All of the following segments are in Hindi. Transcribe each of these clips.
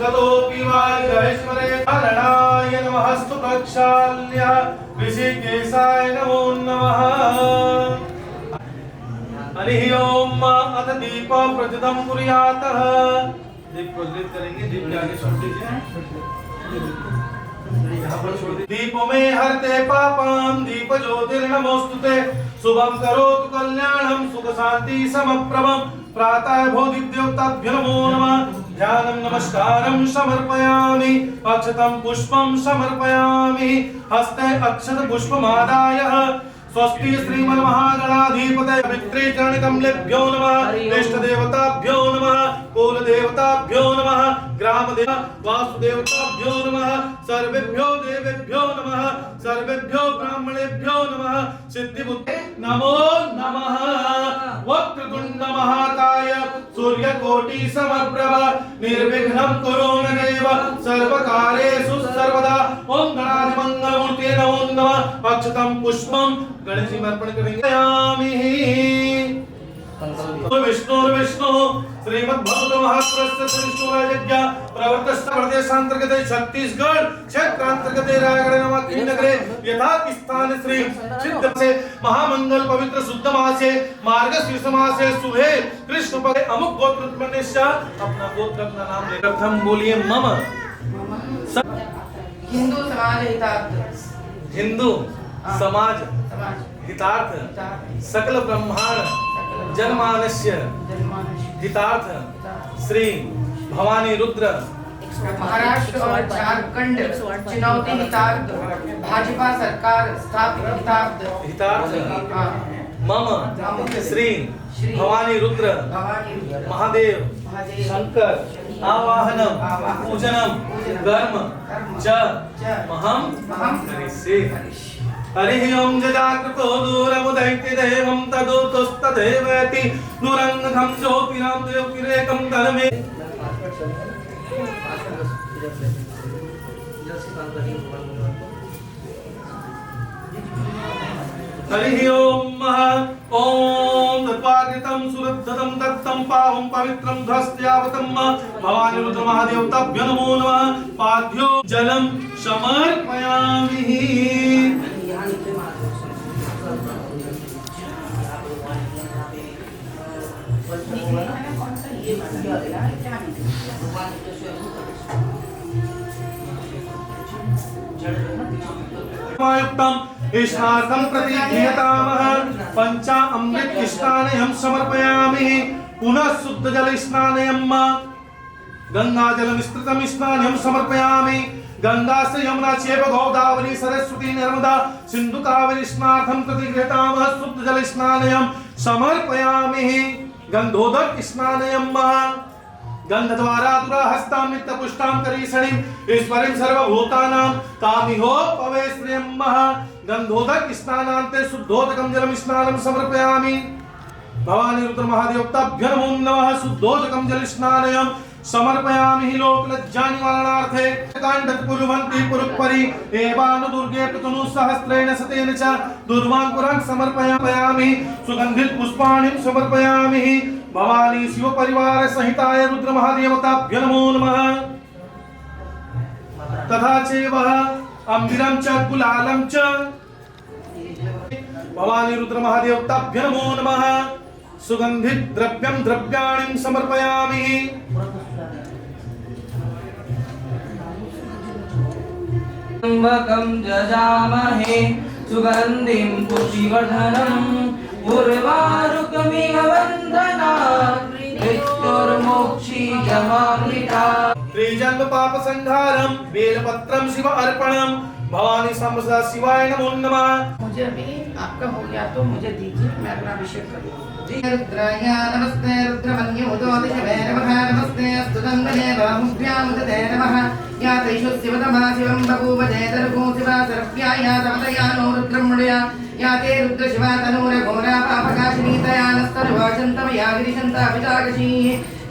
ततोऽपि वायुधरेश्वरे कारणाय नमस्तु प्रक्षाल्य ऋषिकेशाय नमो नमः। हरि ओम। अथ दीप प्रज्वलितं कुर्यात्। दीप प्रज्वलित करेंगे। दीप के आगे छोड़ दीजिए। दीप में हरते पापम दीप ज्योतिर्नमोस्तुते शुभम करोतु कल्याणम सुख शांति समप्रभम प्रातः बोधिदेवताभ्यो नमो नमः। ध्यानं नमस्कारं समर्पयामि अक्षतं पुष्पं समर्पयामि हस्ते अक्षत पुष्पमादाय स्वस्ति श्रीमन्महागणाधिपतये पवित्रे चरणकमलेभ्यो नमः। इष्ट देवताभ्यो नमः कुल देवताभ्यो नमः ग्राम देव वासुदेवताभ्यो नमः सर्वेभ्यो देवेभ्यो नमः सर्वेभ्यो ब्राह्मणेभ्यो नमः। सिद्धिबुद्धे नमो नमः। वक्रतुंड महाकाय सूर्यकोटि समप्रभ निर्विघ्नं कुरु मे देव सर्वकार्येषु सर्वदा। ओम गणाधिमंगलमूर्ते नमो नमः। अक्षतं पुष्पं गणेश जी में अर्पण करेंगे। विष्णु श्रीमद्भागवत महापुरुष विष्णुराजज्ञ प्रवर्तस्थ प्रदेशांतर्गत छत्तीसगढ़ क्षेत्रांतर्गत रायगढ़ नामक नगरे यथा स्थान श्री सिद्ध से महामंगल पवित्र शुद्ध मासे मार्गशीर्ष मासे सुबह कृष्ण पक्षे अमुक गोत्र मनुष्य अपना गोत्र अपना नाम ले। प्रथम बोलिए मम हिंदू समाज हितार्थ हिंदू समाज हितार्थ सकल ब्रह्मांड जनमानस्य हितार्थ श्री भवानी रुद्र महाराष्ट्र और झारखंड चुनौती हितार्थ भाजपा सरकार स्थापित हितार्थ मम श्री भवानी रुद्र महादेव शंकर आवाहनम पूजनम कर्म च महम करिष्ये। हरि ओम जजाकृतो दूरमुदैत्य देवं तदोतस्तदेवेति नुरंगघं ज्योतिराम देवकिरेकं धर्मे। हरि ओम ओम तत्पादितं सुरद्धतं तत्तं पावं पवित्रं ध्वस्त्यावतं भवानी रुद्र महादेवताभ्यो नमो नमः। पाद्यो जलं समर्पयामि। स्नार्थं प्रतिघ्रियतामः पंचा अमृत स्नानयं समर्पयामि। पुनः शुद्ध जल स्नानयं गंगा जल मिश्रितं स्नानयं समर्पयामि। गंगा से यमुना चैव गोदावरी सरस्वती नर्मदा सिंधु कावेरी स्नार्थं प्रतिघ्रियतामः। शुद्ध जल स्नानयं समर्पयामि। गंधोदक स्नानयं गंधद्वारा दुराहस्तां नित्यपुष्टां करीषणीं ईश्वरीं सर्वभूतानां तामिहो पवेश्रियं गंधोदक स्नानान्ते शुद्धोदकं जलं स्नानं समर्पयामि। भवानी रुद्र महादेवताभ्यो नमो नमः। शुद्धोदकं जल स्नानयं समर्पयामि। लोकलज्जा निवारणार्थे काण्डं कुर्वन्ति पुरुपरि एवानुदुर्गे प्रतनु सहस्रेण शतेन च दुर्वांकुरं समर्पयामि। सुगंधित पुष्पाणि समर्पयामि। भवानी शिव परिवार सहिताय रुद्र महादेवताभ्यो नमो नमः। तथा चैव अंबिरं च कुलालं च भवानी रुद्र महादेवताभ्यो नमो नमः। सुगंधित द्रव्यं द्रव्याणि समर्पयामि। त्र्यंबकं जजामहे सुगंधिं पुष्टिवर्धनम् उर्वारुकमिव वन्दनात् मृत्युर्मोक्षीयमामृता। त्रिजन्म पाप संहारम बेलपत्रम शिव अर्पणम भवानी समस्ता शिवाय नमो नमः। मुझे भी आपका हो गया तो मुझे दीजिए, मैं अपना अभिषेक करूँ। रुद्राय नमस्ते रुद्रमन्योदोदिशवे नमः। नमस्ते अस्तुतङ्गले बाहुभ्यामुदते नमः। या तैषु शिवतमा शिवं बभूव जयतर्गो शिवा सर्व्याय तमतया नो रुद्रं मुडया या ते रुद्र शिवा तनूर घोरा पापकाशिनीतया नस्तर्वाचन्तमया गिरिशन्ताभिजागशी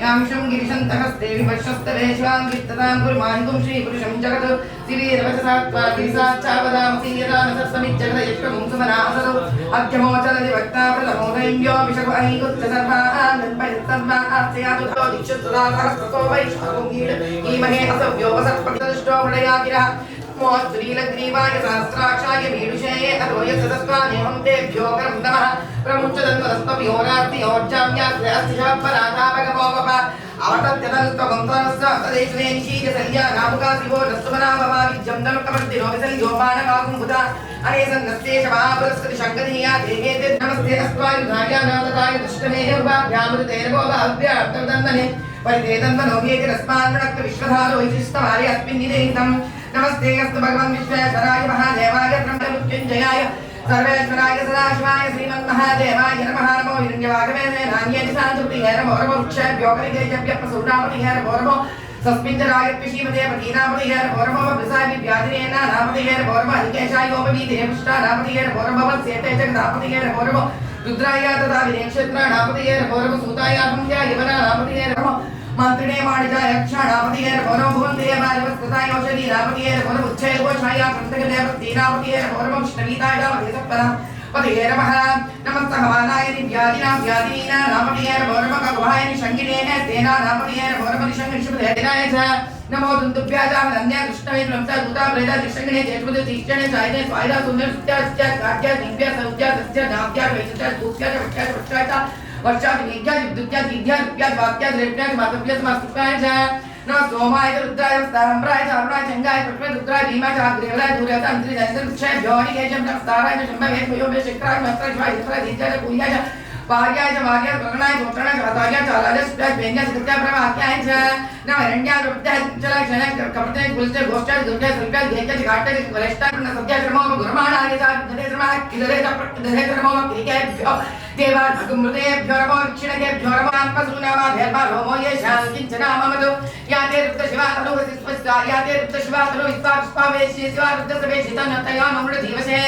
यामिषं गिरिशन्तहस्ते विपश्यस्तवे शिवां कीर्ततां गुरुमाहितुं श्रीपुरुषं जगत् शिवीरवचसात्वा गिरिसाच्चावदामसि यदा न सत्समिज्जगदयष्कगुं सुमनासदौ अभ्यमोचलति भक्ता प्रलमोदय्यो विषगो अहिगुच्च सर्वाः गन्पयत्तर्वा आर्चयातु दीक्षुत्सदा सहस्रतो वैष्णवं गीड धीमहि असव्यो वसत्पतिष्ठो मृडयागिरः मोस्त्रीलग्रीवाय सहस्राक्षाय मीडुषये अरोय सदस्वानेहं तेभ्यो करं नमः प्रमुच्यदन्वदस्तव्योरार्तियोर्जाम्यास्ति अवतत्यदन्तवन्तरस्य तदेशने निशीयसंज्ञा नामुकासिवो नस्तुमनाभवाविद्यं नमकवर्तिनो विसंयोमानकाकुम्भुता अनेसन्नस्तेशमापुरस्कृति शङ्कधीया देहेते नमस्ते अस्त्वायुधाय नादताय दुष्टमेयर्वाभ्यामृतेर्वोभाव्याप्तवदन्दने परितेदन्वनोभ्येतिरस्मान्मणक्त विश्वधारो विशिष्टमारे अस्मिन् निदेहितम् नमस्ते अस्तु भगवन् विश्वेश्वराय महादेवाय ब्रह्ममृत्युञ्जयाय सर्वेश्वराय सदाशिवाय श्रीमन्महादेवाय नमः नमो हिरण्यवागवे नान्येति साधुप्रिये नमो नमो वृक्षेभ्यो कलिकेभ्यः प्रसूनामतिहे नमो नमो सस्मिञ्जराय पिशीमते पतीनामतिहे नमो नमो वृषाभि व्याधिनेना नामतिहे नमो नमो हरिकेशायोपवीतिहे पुष्टा नामतिहे नमो नमो वत्सेते जगदापतिहे नमो नमो रुद्राय तथा विनेक्षेत्र नामतिहे नमो नमो सूताय अहंया यवना नामतिहे नमो मंत्रिणे माणिजाय क्षणामतिहे नमो नमो भुवन्ते वारिवस्कृताय औषधि नामतिहे नमो नमो उच्चैर्घोषाय कृतकदेवती नामतिहे नमो नमो विष्णवीताय नामतिहे पतिहे नमः नमस्तः हवानाय दिव्यादिनां व्यादीनां नामतिहे नमो नमः कगुहाय निषङ्गिने तेना नामतिहे नमो नमो निषङ्गिनिषुभदेनाय च नमो दुन्दुभ्याजामनन्या कृष्णवेत्रं च दूता प्रेता निषङ्गिने चेतुपदे तीक्षणे चायने स्वायदा सुन्दर सुत्या सुत्या काट्या दिव्या सौत्या सत्या नाट्या वैशिष्ट्या दूत्या च वट्या च वट्या च वर्षादि मेघ्या विद्युत्या दिव्या रुप्या वाक्या द्रव्या मातव्या समास्तुकाय च नमः सोमाय रुद्राय स्ताम्राय चारुणाय चंगाय पृथ्वी रुद्राय भीमाय चाग्रेवलाय दूर्याय अंतरि जयंत वृक्षाय भ्योनिके च नमस्ताराय शंभवे भयोमे शिखराय मस्त्राय शिवाय शिखराय दीत्याय पूज्याय च भार्याय च भार्याय गगनाय गोत्रणाय चाताय चालाय सुत्याय वेन्याय सत्या प्रवाक्याय च नमः हिरण्याय रुद्राय चलाय क्षणाय कपटाय कुलस्याय गोष्ठाय दुर्गाय सुर्गाय घेत्याय घाटाय वरिष्ठाय सत्याय क्रमो गुरुमाणाय च धरे क्रमः किलरे च धरे क्रमो किरिकेभ्यो देवान् भगुमृतेभ्यो नमो दक्षिणकेभ्यो नमो नामपसूनामाभ्यर्मा रोमो ये शान्तिञ्चनाममदो याते रुद्रशिवातनु वसिस्पस्या याते रुद्रशिवातनु विस्वाक्ष्पावेश्ये शिवा रुद्रसवेशितनतया नमृधीवसे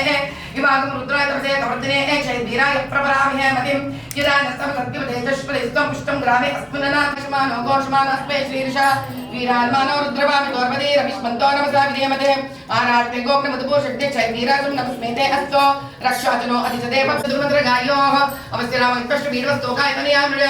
इवागं रुद्राय तपसे कवर्तिने क्षैर्वीराय प्रपरामहे मतिं यदा नस्तं सत्यवते चष्पलिस्तं पुष्टं ग्रामे अस्मिन्नाथमानो घोषमानस्मे श्रीर्षा वीराल्मानो रुद्रवामि तोर्पदे रविष्मन्तो नमसा विधेमते आरार्ते गोप्नमधुपूषक्ते क्षैर्वीरासुं नमस्मेते अस्तो रक्षाचनो अधिजते पक्षदुर्मद्रगायोः अवस्यराम इत्पष्टवीरवस्तोकाय तनयामृज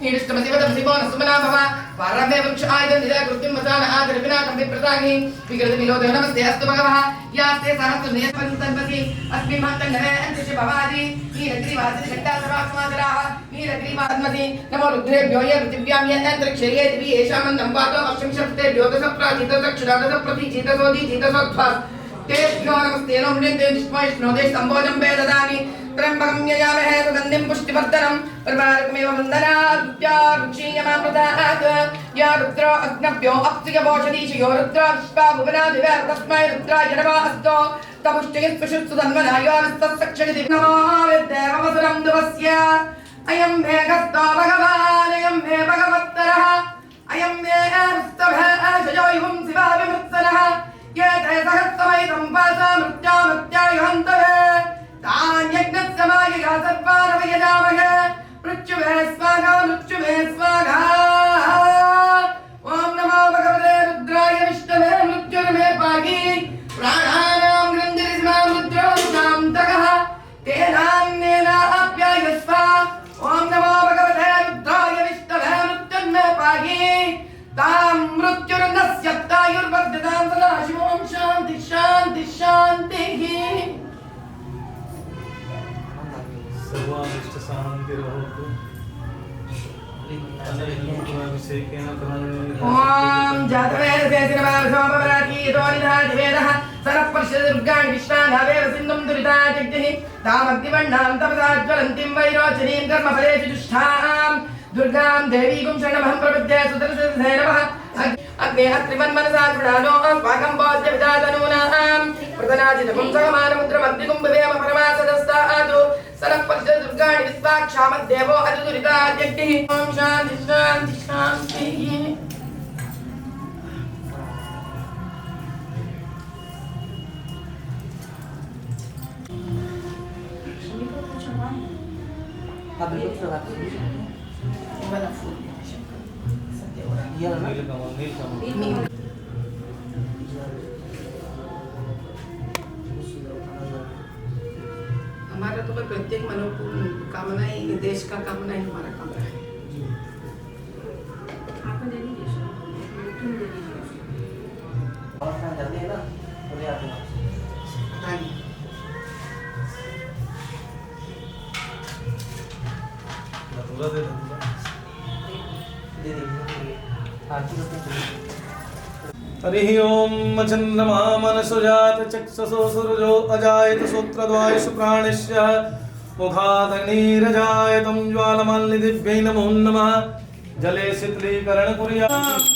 ईडिष्टमसिवतमसिवो नसुमना भव वारम्भे वृक्ष आयुधं निराकृतिं वसान आदर्विनाकं विप्रताङ्गि विकृतविलोदयो नमस्ते अस्तु भगवः यास्ते सहस्रनियतपन्तन्वसि अस्मिन् महत्तन्नवे अन्तरिक्षे भवादि नीलग्रीवासि षट्टासरासमादराः नीलग्रीवाद्मसि नमो रुद्रेभ्यो ये पृथिव्यां ये अन्तरिक्षे ये दिवि येषामन्नं वातो अक्षं शक्तेभ्यो दशप्राचितदक्षिणादशप्रतिचितसोदिचितसोध्वास् तेभ्यो नमस्ते नो मृण्यन्ते विष्णो दे सम्भोजं वेददानि त्र्यम्बकं यजामहे सुगन्धिं पुष्टिवर्धनं प्रभारकमेव वन्दनाद्यारुक्षीयमामृतात् या रुद्रो अग्नभ्यो अप्सिकवोषधीशयो रुद्रो विश्वा भुवनादिवे तस्मै रुद्राय नमः अस्तो तपुष्टिः स्पृशुत्सुधन्वनायोस्तक्षगिति नमो विद्देववसुरं दुवस्य अयं मे गस्तो भगवान् अयं मे भगवत्तरः अयं मे स्तभशयो युवं शिवाभिमृत्सनः ये ते सहस्रमयितं वासा मृत्यायुहन्तवे तान्यज्ञत्समायया सर्वानवयजामहे मृत्युवे स्वाहा ॐ नमो भगवते रुद्राय विष्णवे मृत्युर्मे पाहि प्राणानां गृह्णिर्स्मां रुद्रोऽन्तान्तकः तेनान्येनाप्यायस्व ॐ नमो भगवते रुद्राय विष्णवे मृत्युर्मे पाहि तां मृत्युर्नश्यत्तायुर्वर्धतां सदा शिवं शान्ति शान्ति शान्तिः सर्वानिष्ट शान्तिर्भवतु अभिषेकेन ओम जातवेदसे श्रीवासोपराठी दोनिधादिवेदः सरपरिषदुर्गाणि विश्वानावेव सिन्धुं दुरिता जग्निः तामग्निवर्णां तपसा ज्वलन्तीं वैरोचनीं कर्मफलेषु जुष्टां दुर्गां देवीं शरणमहं प्रपद्ये सुदर्शने नमः अग्ने अत्रिवन्मनसा गृणानो अस्माकं बोध्य विदातनूनां प्रदनाजितकं सगमानमुद्रमग्निकुम्भवेम परमासदस्तादु सरपरिषदुर्गाणि विश्वाक्षामद्देवो अतिदुरिता जग्निः ॐ शान्ति शान्ति शान्तिः हमारा तो प्रत्येक मनोकामना ही देश का कामना ही हमारा कामना है। पता नहीं। धतूरा दे धतूरा। हरिः ओम चंद्रमा मनसुजात चक्षुषो सूरजो अजायत सूत्रद्वायुषु प्राणस्य मुखादग्निरजायतं ज्वालमालिदिव्यै नमो नमः जले शीतलीकरण कुर्यात्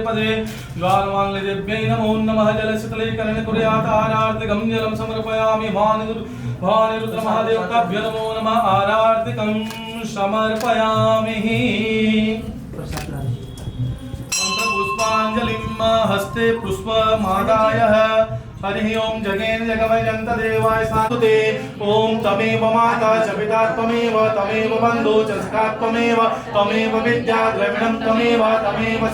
पदे ज्वालमालिदिव्यै नमो नमः जलशीतलीकरण कुर्यात् आरार्तिकं जलं समर्पयामि भवानि रुद्रमहादेवताभ्यो नमो नमः आरार्तिकं समर्पयामि मंत्रपुष्पाञ्जलिं हस्ते पुष्पमादाय हरिः ओम जगेन जगमयन्त देवाय साधुते ओम तमेव माता च पिता त्वमेव तमेव बन्धो च सखा त्वमेव तमेव विद्या द्रविणं तमेव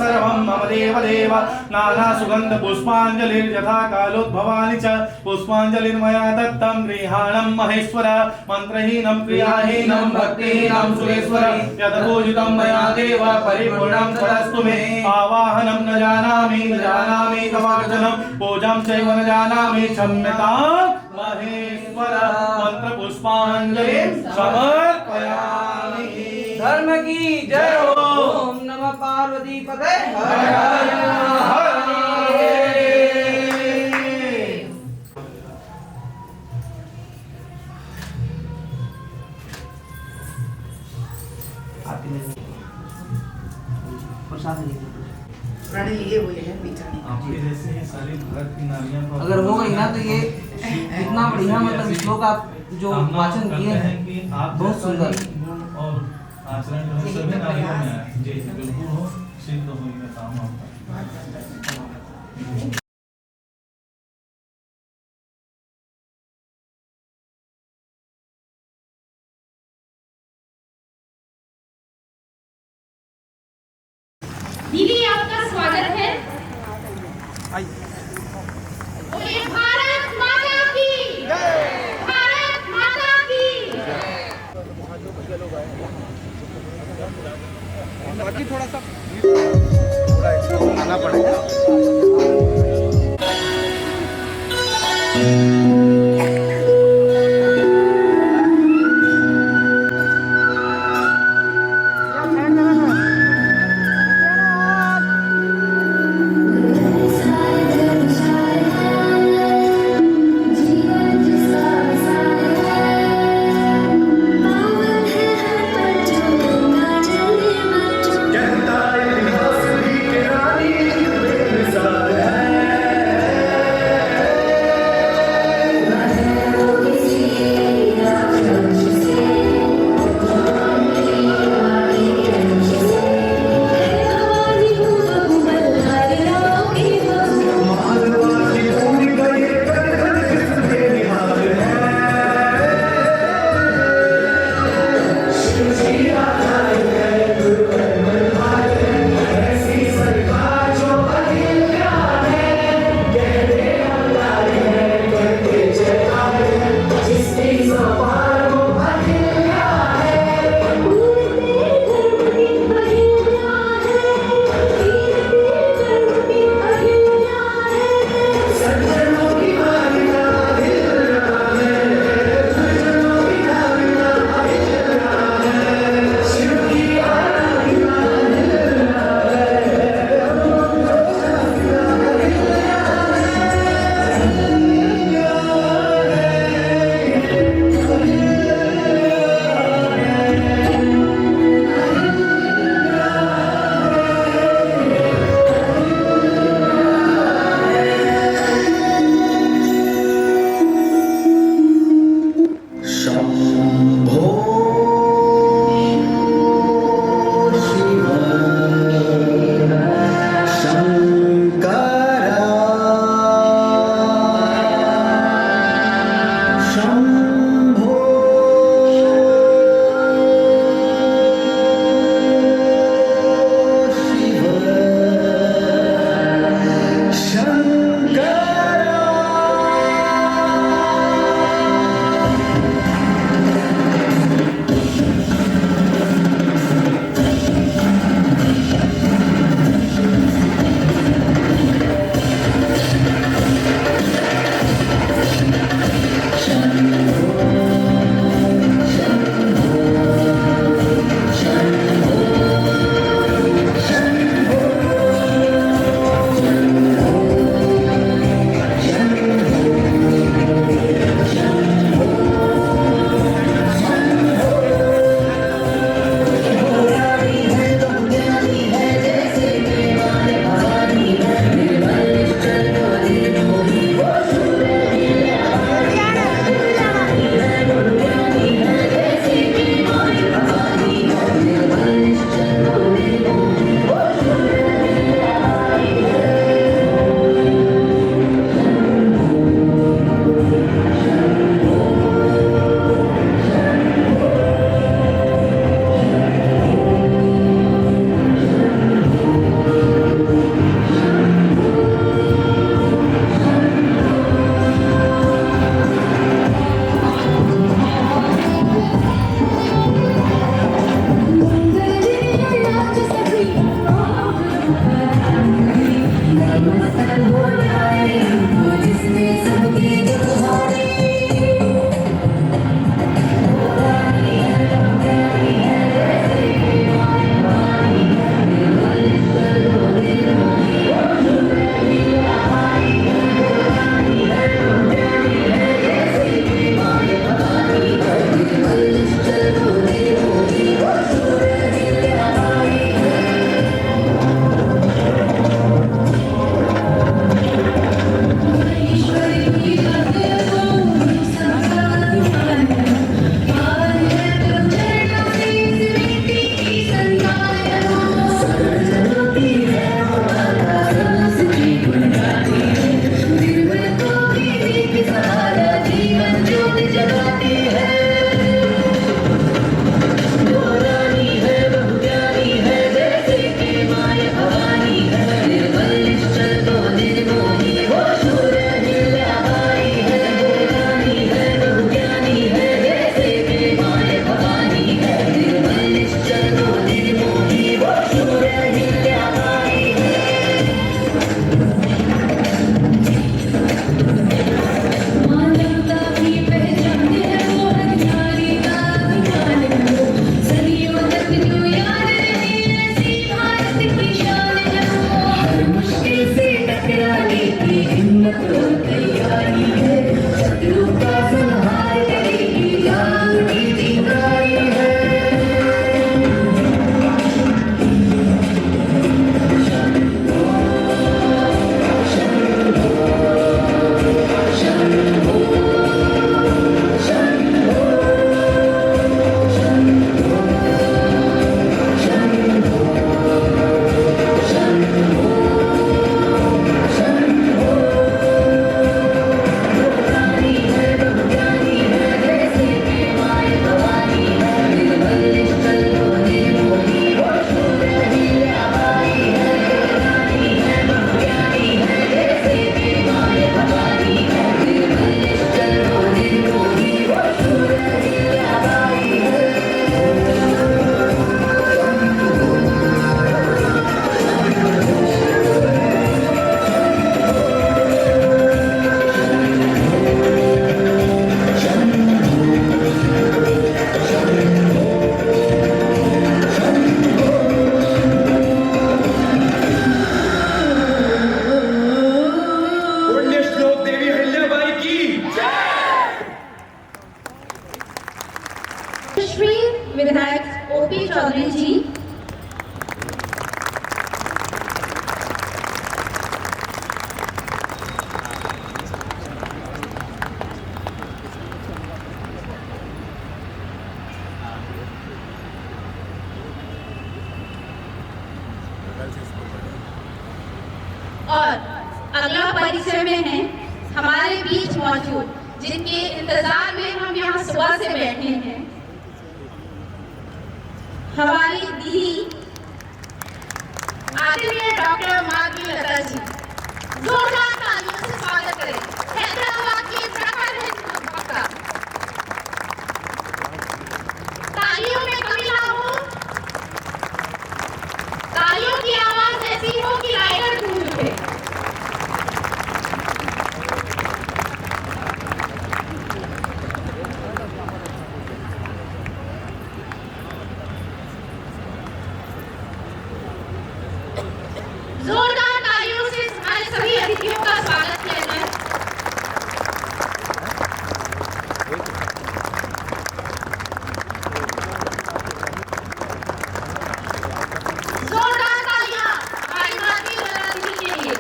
सर्वं मम देव देव नाना सुगन्ध पुष्पाञ्जलिर्यथा कालोद्भवानि च पुष्पाञ्जलिर्मया दत्तं गृहाणं महेश्वर मन्त्रहीनं क्रियाहीनं भक्तिहीनं सुरेश्वर यदपूजितं मया देव परिपूर्णं तदस्तु मे आवाहनं न जानामि तवार्चनं पूजां चैव न जानामि क्षम्यतां महेश्वर मंत्र पुष्पांजलि समर्पयामि। धर्म की जय हो। ओम नमः पार्वती पते हर हर पुराने लिए हुए हैं मीठा आपके जैसे ये सारी भारत की नारियां को अगर हो गई ना तो ये इतना बढ़िया मतलब श्लोक आप जो वाचन किए हैं बहुत सुंदर और आचरण जो है सभी नारियों में है जी बिल्कुल हो सिद्ध हो ये काम आपका। दीदी आपका स्वागत है। बोलिए भारत माता की जय। भारत माता की बाकी थोड़ा सा आना पड़ेगा। चौधरी जी। और अगला परिचय में है हमारे बीच मौजूद, जिनके इंतजार में हम यहाँ सुबह से बैठे हैं, हमारी दीदी आदरणीय डॉक्टर माधवी लता जी। जोरदार तालियों से स्वागत करें। हैदराबाद की प्रखर है पक्का। तालियों में कमी ना हो, तालियों की आवाज ऐसी हो कि लाइटर गूंज उठे। जोरदार तालियों से हमारे सभी अतिथियों का स्वागत किया जाए। जोरदार तालियां हमारी माधवी लता जी के लिए।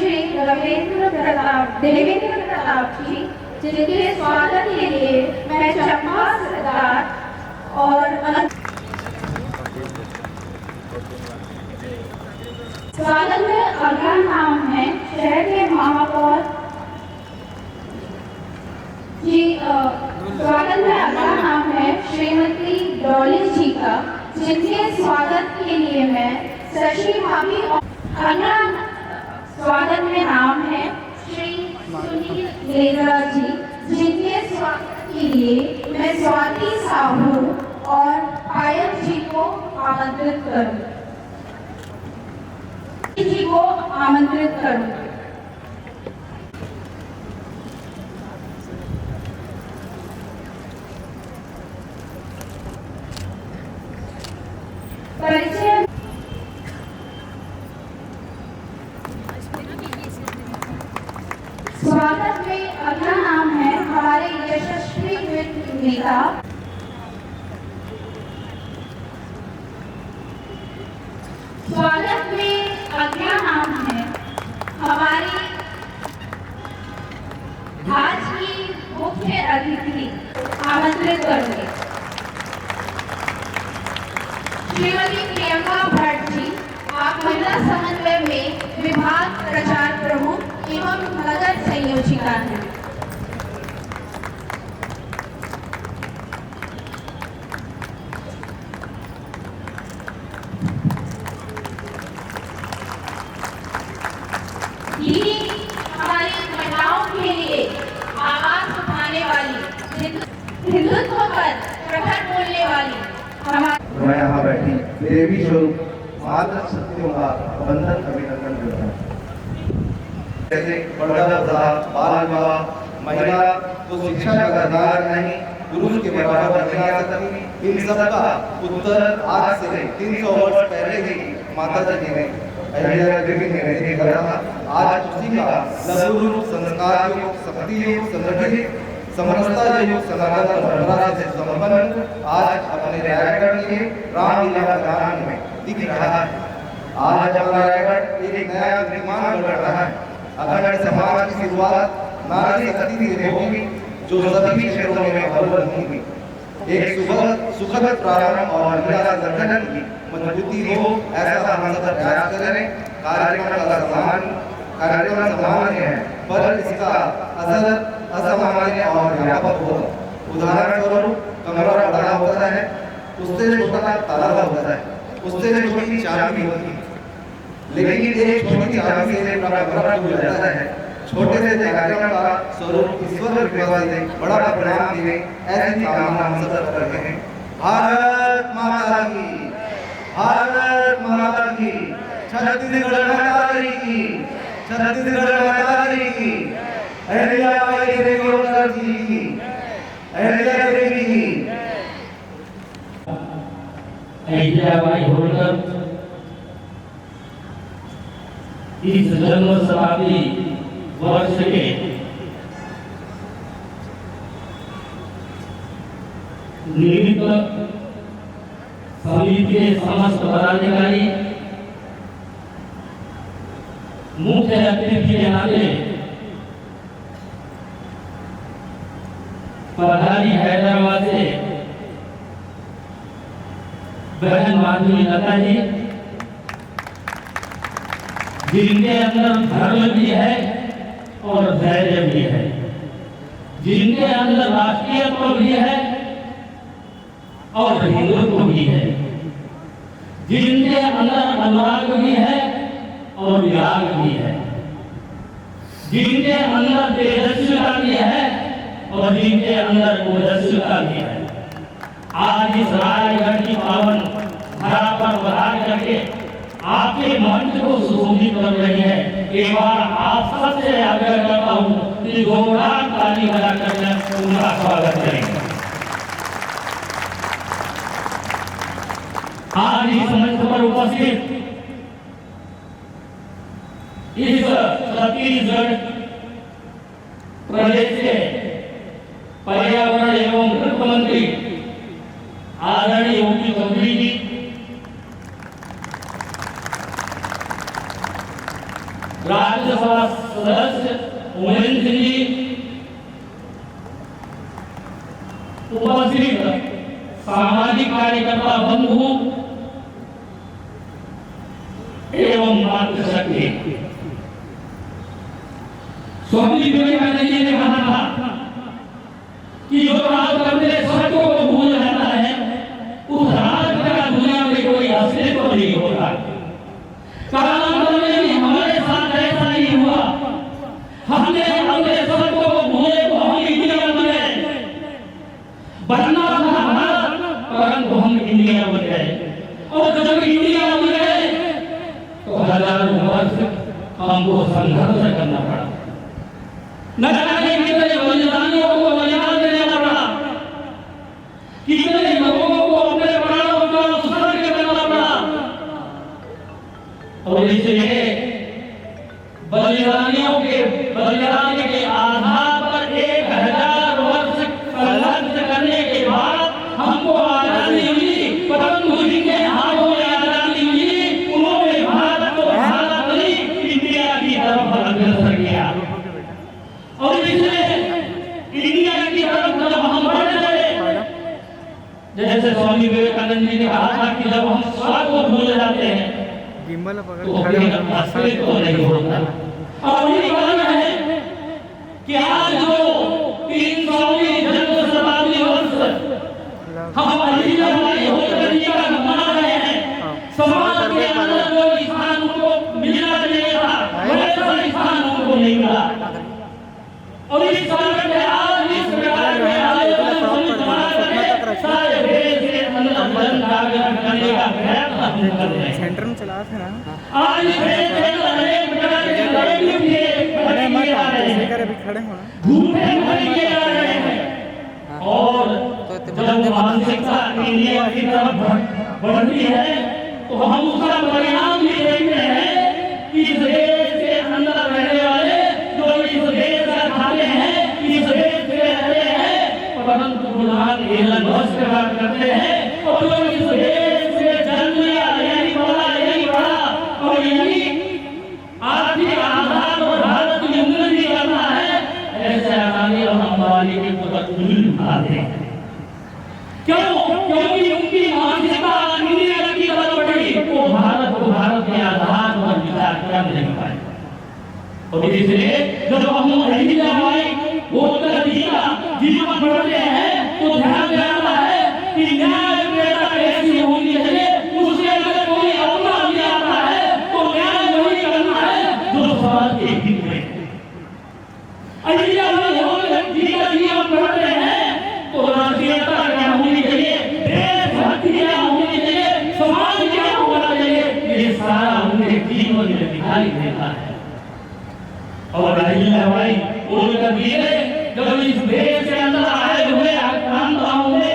श्री देवेंद्र प्रताप जी, जिनके स्वागत के लिए मैं चंपा सरदार और स्वागत में अगला नाम है शहर के महापौर जी। स्वागत में अगला नाम है श्रीमती डॉली जी का, जिनके स्वागत के लिए मैं शशि भाभी। अगला स्वागत में नाम है श्री सुनील लेगरा जी, जिनके स्वागत के लिए मैं स्वाति साहू और पायल जी को आमंत्रित करूं। परिचय। स्वागत में अगला नाम है हमारे यशस्वी नेता स्वागत में अगला नाम है हमारी आज की मुख्य अतिथि आमंत्रित करेंगे श्रीमती प्रियंका भट्ट जी। आप महिला समन्वय में विभाग प्रचार प्रमुख एवं नगर संयोजिका हैं। दीदी हमारी महिलाओं के लिए आवाज उठाने वाली, हिंदुत्व पर प्रखर बोलने वाली मैं यहाँ बैठी देवी स्वरूप माता शक्तियों का बंधन अभिनंदन करता हूँ। जैसे पर्दा प्रथा, बाल विवाह, महिला को शिक्षा का अधिकार नहीं, पुरुष के बराबर नहीं आ सकती, इन सब का उत्तर आज से 300 वर्ष पहले ही माता जी ने अहिल्या देवी ने दिया था। आज उसी का लघु रूप संस्कार योग, शक्ति योग, संगठित समरसता योग सनातन परंपरा से संपन्न आज अपने रायगढ़ के रामलीला मैदान में दिख रहा है। आज हमारा रायगढ़ एक नया निर्माण कर रहा है। अखंड समाज की शुरुआत नारी शक्ति से होगी, जो सभी क्षेत्रों में अव्वल होगी। एक सुखद प्रारंभ और महिला संगठन की मजबूती हो, ऐसा हम सब प्रयास करें। कार्यक्रम सामान्य है, पर इसका असर असामान्य और व्यापक होगा। उदाहरण स्वरूप कमरा बड़ा होता है, उससे छोटा तालाब होता है, उससे छोटी चाबी होती है, लेकिन एक छोटी चाबी से बड़ा कमरा खुल जाता है। छोटे से कार्यक्रम का स्वरूप ईश्वर कृपा से बड़ा परिणाम देने ऐसी कामना हम सब कर रहे हैं। भारत माता की, भारत माता की, छत्तीसगढ़ माता की, छत्तीसगढ़ माता की, अहिल्याबाई होलकर जी की, अहिल्या देवी की। अहिल्याबाई होलकर इस जन्म शताब्दी वर्ष के निमित्त समिति के समस्त पदाधिकारी, मुख्य अतिथि के नाते प्रधानी हैदराबाद से बहन माधुरी लता जी, जिनके अंदर धर्म भी है और धैर्य भी है, जिनके अंदर राष्ट्रीयत्व भी है और हिंदुत्व भी है, जिनके अंदर अनुराग भी है और विराग भी है, जिनके अंदर तेजस्विता भी है और जिनके अंदर ओजस्विता भी है। आज इस रायगढ़ की पावन धरा पर पधार करके आपके मंच को सुशोभित कर रही है। एक बार आप सबसे आग्रह करता हूँ कि जोरदार ताली बजा कर उनका स्वागत करें। आज इस मंच पर उपस्थित इस छत्तीसगढ़ प्रदेश के पर्यावरण एवं गृह मंत्री आदरणीय योगी चौधरी जी, राज्य विधानसभा सदस्य उमेंद्र सिंह जी, उपस्थित सामाजिक कार्यकर्ता बंधु एवं मातृशक्ति। स्वामी विवेकानंद जी ने कहा था कि जो राज करते सत्यों को भूल जाता है उस राज का दुनिया में कोई अस्तित्व नहीं होता। कालांतर में भी हमारे साथ ऐसा ही हुआ। हमने अपने सत्यों को भूले तो हम इंडिया बन गए, बनना था भारत परंतु हम इंडिया बन गए। और जब इंडिया बन गए तो हजारों वर्ष हमको संघर्ष करना पड़ा, न जाने कितने बलिदानियों को बलिदान देना पड़ा, कितने लोगों को अपने प्राणों का उत्सर्ग करना पड़ा। और इसलिए बलिदानियों के बलिदान के आधार पर 1000 वर्ष संघर्ष करने के बाद हमको आजादी मिली। परंतु जिनके हाथों में आजादी मिली उन्होंने भारत को भारत नहीं इंडिया की तरफ अग्रसर किया। और इसलिए इंडिया की तरफ जब हम बढ़ गए, जैसे स्वामी विवेकानंद जी ने कहा था कि जब हम स्वाद को भूल जाते हैं तो अस्तित्व नहीं होता। और यही कारण है कि आज जो 300वीं जन्म शताब्दी वर्ष हम अहिल्याबाई होलकर जी का मना रहे हैं, समाज के अंदर जो स्थान उनको मिलना चाहिए था वैसा स्थान उनको नहीं मिला। और इस कारण में आज इस प्रकार के आयोजन समिति बना करके सारे देश के अंदर जन जागरण करने का प्रयत्न हम कर रहे हैं। सेंटर में चला था ना, आज देश के अंदर अनेक प्रकार के लड़ाई भी आ रहे हैं, अभी खड़े हो ना, झूठे तरीके आ रहे हैं। और जब मानसिकता इंडिया की तरफ बढ़ती है तो हम उसका परिणाम भी देखते हैं कि इस देश के अंदर रहने वाले जो इस देश का खाते हैं, इस देश में रहते हैं, परंतु बुलहान एलन मस्क का करते हैं। और जो इस देश में जन्म लिया यही पढ़ा और यही आर्थिक आधार और भारत की उन्नति करना है, ऐसे अडानी और अंबानी के पुत्र नहीं आते हैं। क्यों? क्योंकि उनकी मानसिकता इंडिया की तरफ बढ़ी, वो भारत को भारत के आधार पर विचार कर नहीं पाए। और इसलिए जब हम अहिल्याबाई होलकर जी का जीवन पढ़ते हैं तो ध्यान देना है कि न्याय व्यवस्था कैसी होनी चाहिए। उसके अगर कोई अपराध भी आता है तो न्याय वही करना है जो समाज के हित में। अहिल्याबाई होलकर जी का जीवन पढ़ते हैं तो राष्ट्रीयता क्या होनी चाहिए, देशभक्ति क्या होनी चाहिए, समाज क्या होना चाहिए, ये सारा उनके जीवन में दिखाई देता है। और अहिल्याबाई होलकर जी ने जब इस देश के अंदर आए हुए आक्रांताओं ने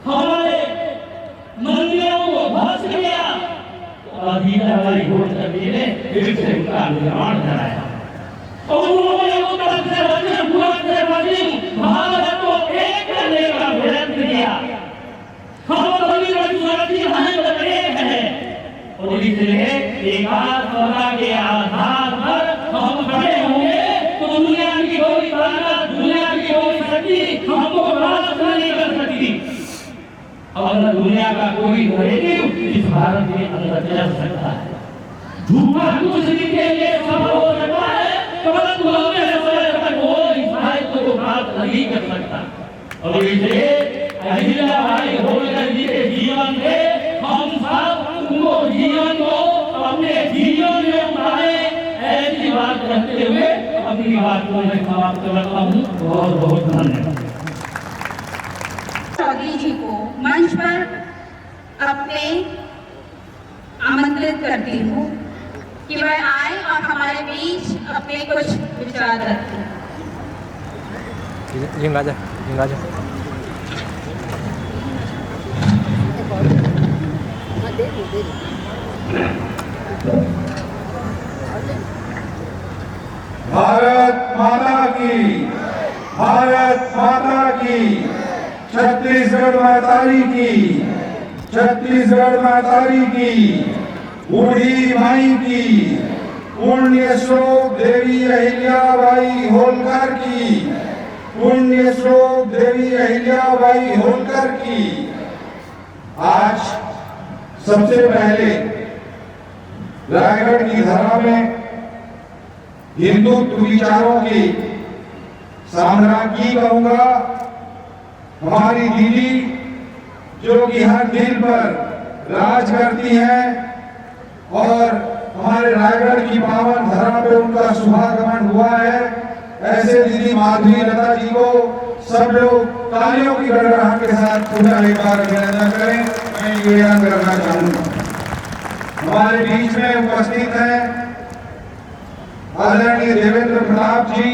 हमारे मंदिरों को ध्वस्त किया तो अहिल्याबाई होलकर जी ने फिर से उनका निर्माण कराया। और उन्होंने उत्तर से दक्षिण पूर्व से पश्चिम भारत को एक करने का प्रयत्न किया। हम सभी सुरक्षित हैं तो एक है। और इसलिए एकात्मता के आधार पर हम खड़े होंगे तो दुनिया की कोई ताकत, दुनिया की कोई शक्ति हमको परास्त नहीं कर सकती। अगर दुनिया का कोई नेगेटिव इस भारत के अंदर चल सकता है, झूठा कुछ दिन के लिए सफल हो सकता है, परंतु लंबे समय तक वो इस भारत को प्राप्त नहीं कर सकता। और इसलिए अहिल्याबाई होलकर जी के जीवन में हम सब उनको जीवन को अपने जीवन में उतारे, ऐसी बात करते हुए अपनी बात को मैं समाप्त करता हूँ। बहुत बहुत धन्यवाद। चौधरी जी को मंच पर अपने आमंत्रित करती हूँ कि वह आए और हमारे बीच अपने कुछ विचार रखें। राजा भारत माता की, भारत माता की, छत्तीसगढ़ मातारी की, छत्तीसगढ़ मातारी की, बूढ़ी माई की, पुण्य श्लोक देवी अहिल्याबाई होलकर की, पुण्य श्लोक देवी अहिल्याबाई होलकर की। आज सबसे पहले रायगढ़ की धरा में हिंदुत्व विचारों की साम्राज्ञी कहूंगा, हमारी दीदी जो कि हर दिल पर राज करती है और हमारे रायगढ़ की पावन धरा पे उनका शुभागमन हुआ है, ऐसे दीदी माधवी लता जी को सब लोग तालियों की गड़गड़ाहट के साथ पुनः एक बार अभिनंदन करें। मैं निवेदन करना चाहूंगा। हमारे बीच में उपस्थित हैं आदरणीय देवेंद्र प्रताप जी,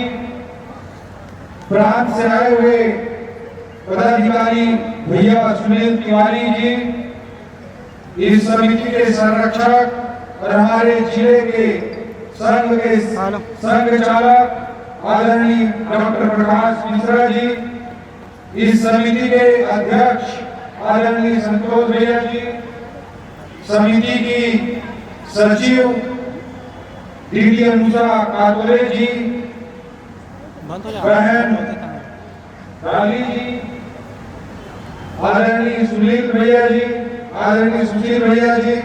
प्रांत से आए हुए पदाधिकारी भैया सुनील तिवारी जी, इस समिति के संरक्षक और हमारे जिले के संघ चालक आदरणीय डॉक्टर प्रकाश मिश्रा जी, इस समिति के अध्यक्ष आदरणीय संतोष भैया जी, समिति की सचिव दीदी अनुषा कातोरे जी, बहन काली जी, आदरणीय सुनील भैया जी, आदरणीय सुशील भैया जी,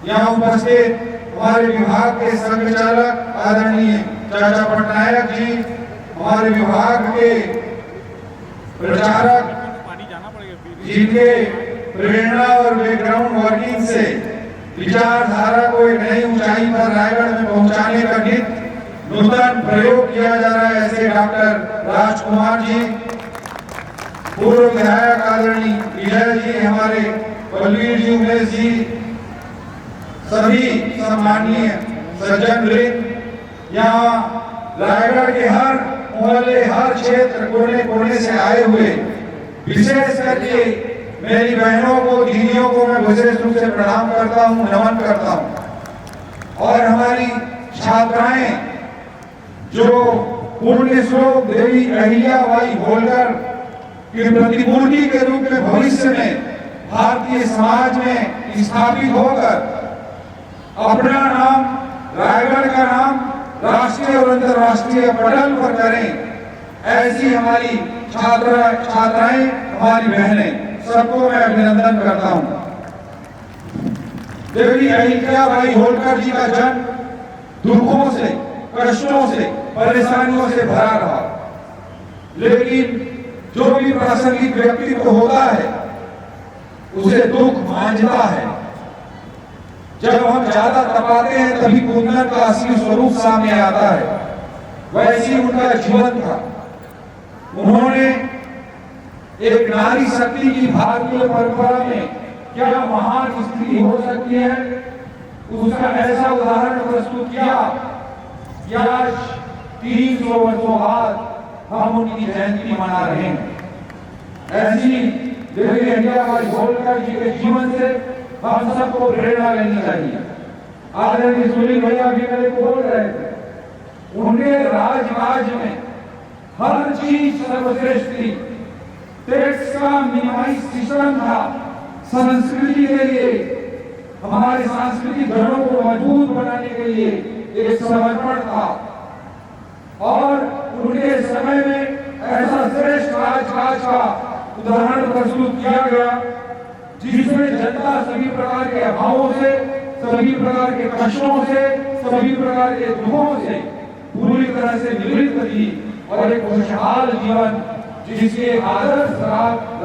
यहाँ उपस्थित हमारे विभाग के संघ चालक आदरणीय चाचा पटनायक जी, हमारे विभाग के प्रचारक जिनके प्रेरणा और बैकग्राउंड वर्किंग से विचारधारा को एक नई ऊंचाई पर रायगढ़ में पहुंचाने का नित नूतन प्रयोग किया जा रहा है, ऐसे डॉक्टर राजकुमार जी, पूर्व विधायक आदरणीय विजय जी, हमारे बलवीर जी, उमेश जी, सभी सम्माननीय सज्जन वृंद, यहाँ रायगढ़ के हर मोहल्ले, हर क्षेत्र, कोने कोने से आए हुए, विशेष करके मेरी बहनों को, दीदियों को मैं विशेष रूप से प्रणाम करता हूँ, नमन करता हूँ। और हमारी छात्राएं जो पुण्य श्लोक देवी अहिल्याबाई होलकर की प्रतिमूर्ति के रूप में भविष्य में भारतीय समाज में स्थापित होकर अपना नाम, रायगढ़ का नाम राष्ट्रीय और अंतर्राष्ट्रीय पटल पर करें, ऐसी हमारी छात्राएं, हमारी बहनें, सबको मैं अभिनंदन करता हूं। देवी अहिल्याबाई होलकर जी का जन्म दुखों से, कष्टों से, परेशानियों से भरा रहा, लेकिन जो भी प्रासंगिक व्यक्तित्व होता है उसे दुख मांझता है। जब हम ज्यादा तपाते हैं तभी कुंदन का असली स्वरूप सामने आता है। वैसी उनका जीवन था। उन्होंने एक नारी शक्ति की भारतीय परंपरा में क्या महान स्त्री हो सकती है, उसका ऐसा उदाहरण प्रस्तुत किया कि आज 300 वर्षों बाद हम उनकी जयंती मना रहे हैं। ऐसी देवी अहिल्याबाई होलकर जी के जीवन से हम सबको प्रेरणा लेनी चाहिए। आदरणीय सुनील भैया भी मेरे को बोल रहे थे, उनके राज में हर चीज सर्वश्रेष्ठ थी। टैक्स का मिनिमाइज सिस्टम था। संस्कृति के लिए, हमारे सांस्कृतिक धरों को मजबूत बनाने के लिए एक समर्पण था। और उनके समय में ऐसा श्रेष्ठ राजकाज का उदाहरण प्रस्तुत किया गया जिसमें जनता सभी प्रकार के अभावों से, सभी प्रकार के कष्टों से, सभी प्रकार के दुखों से पूरी तरह से निवृत्त थी और एक खुशहाल जीवन जिसके आदर्श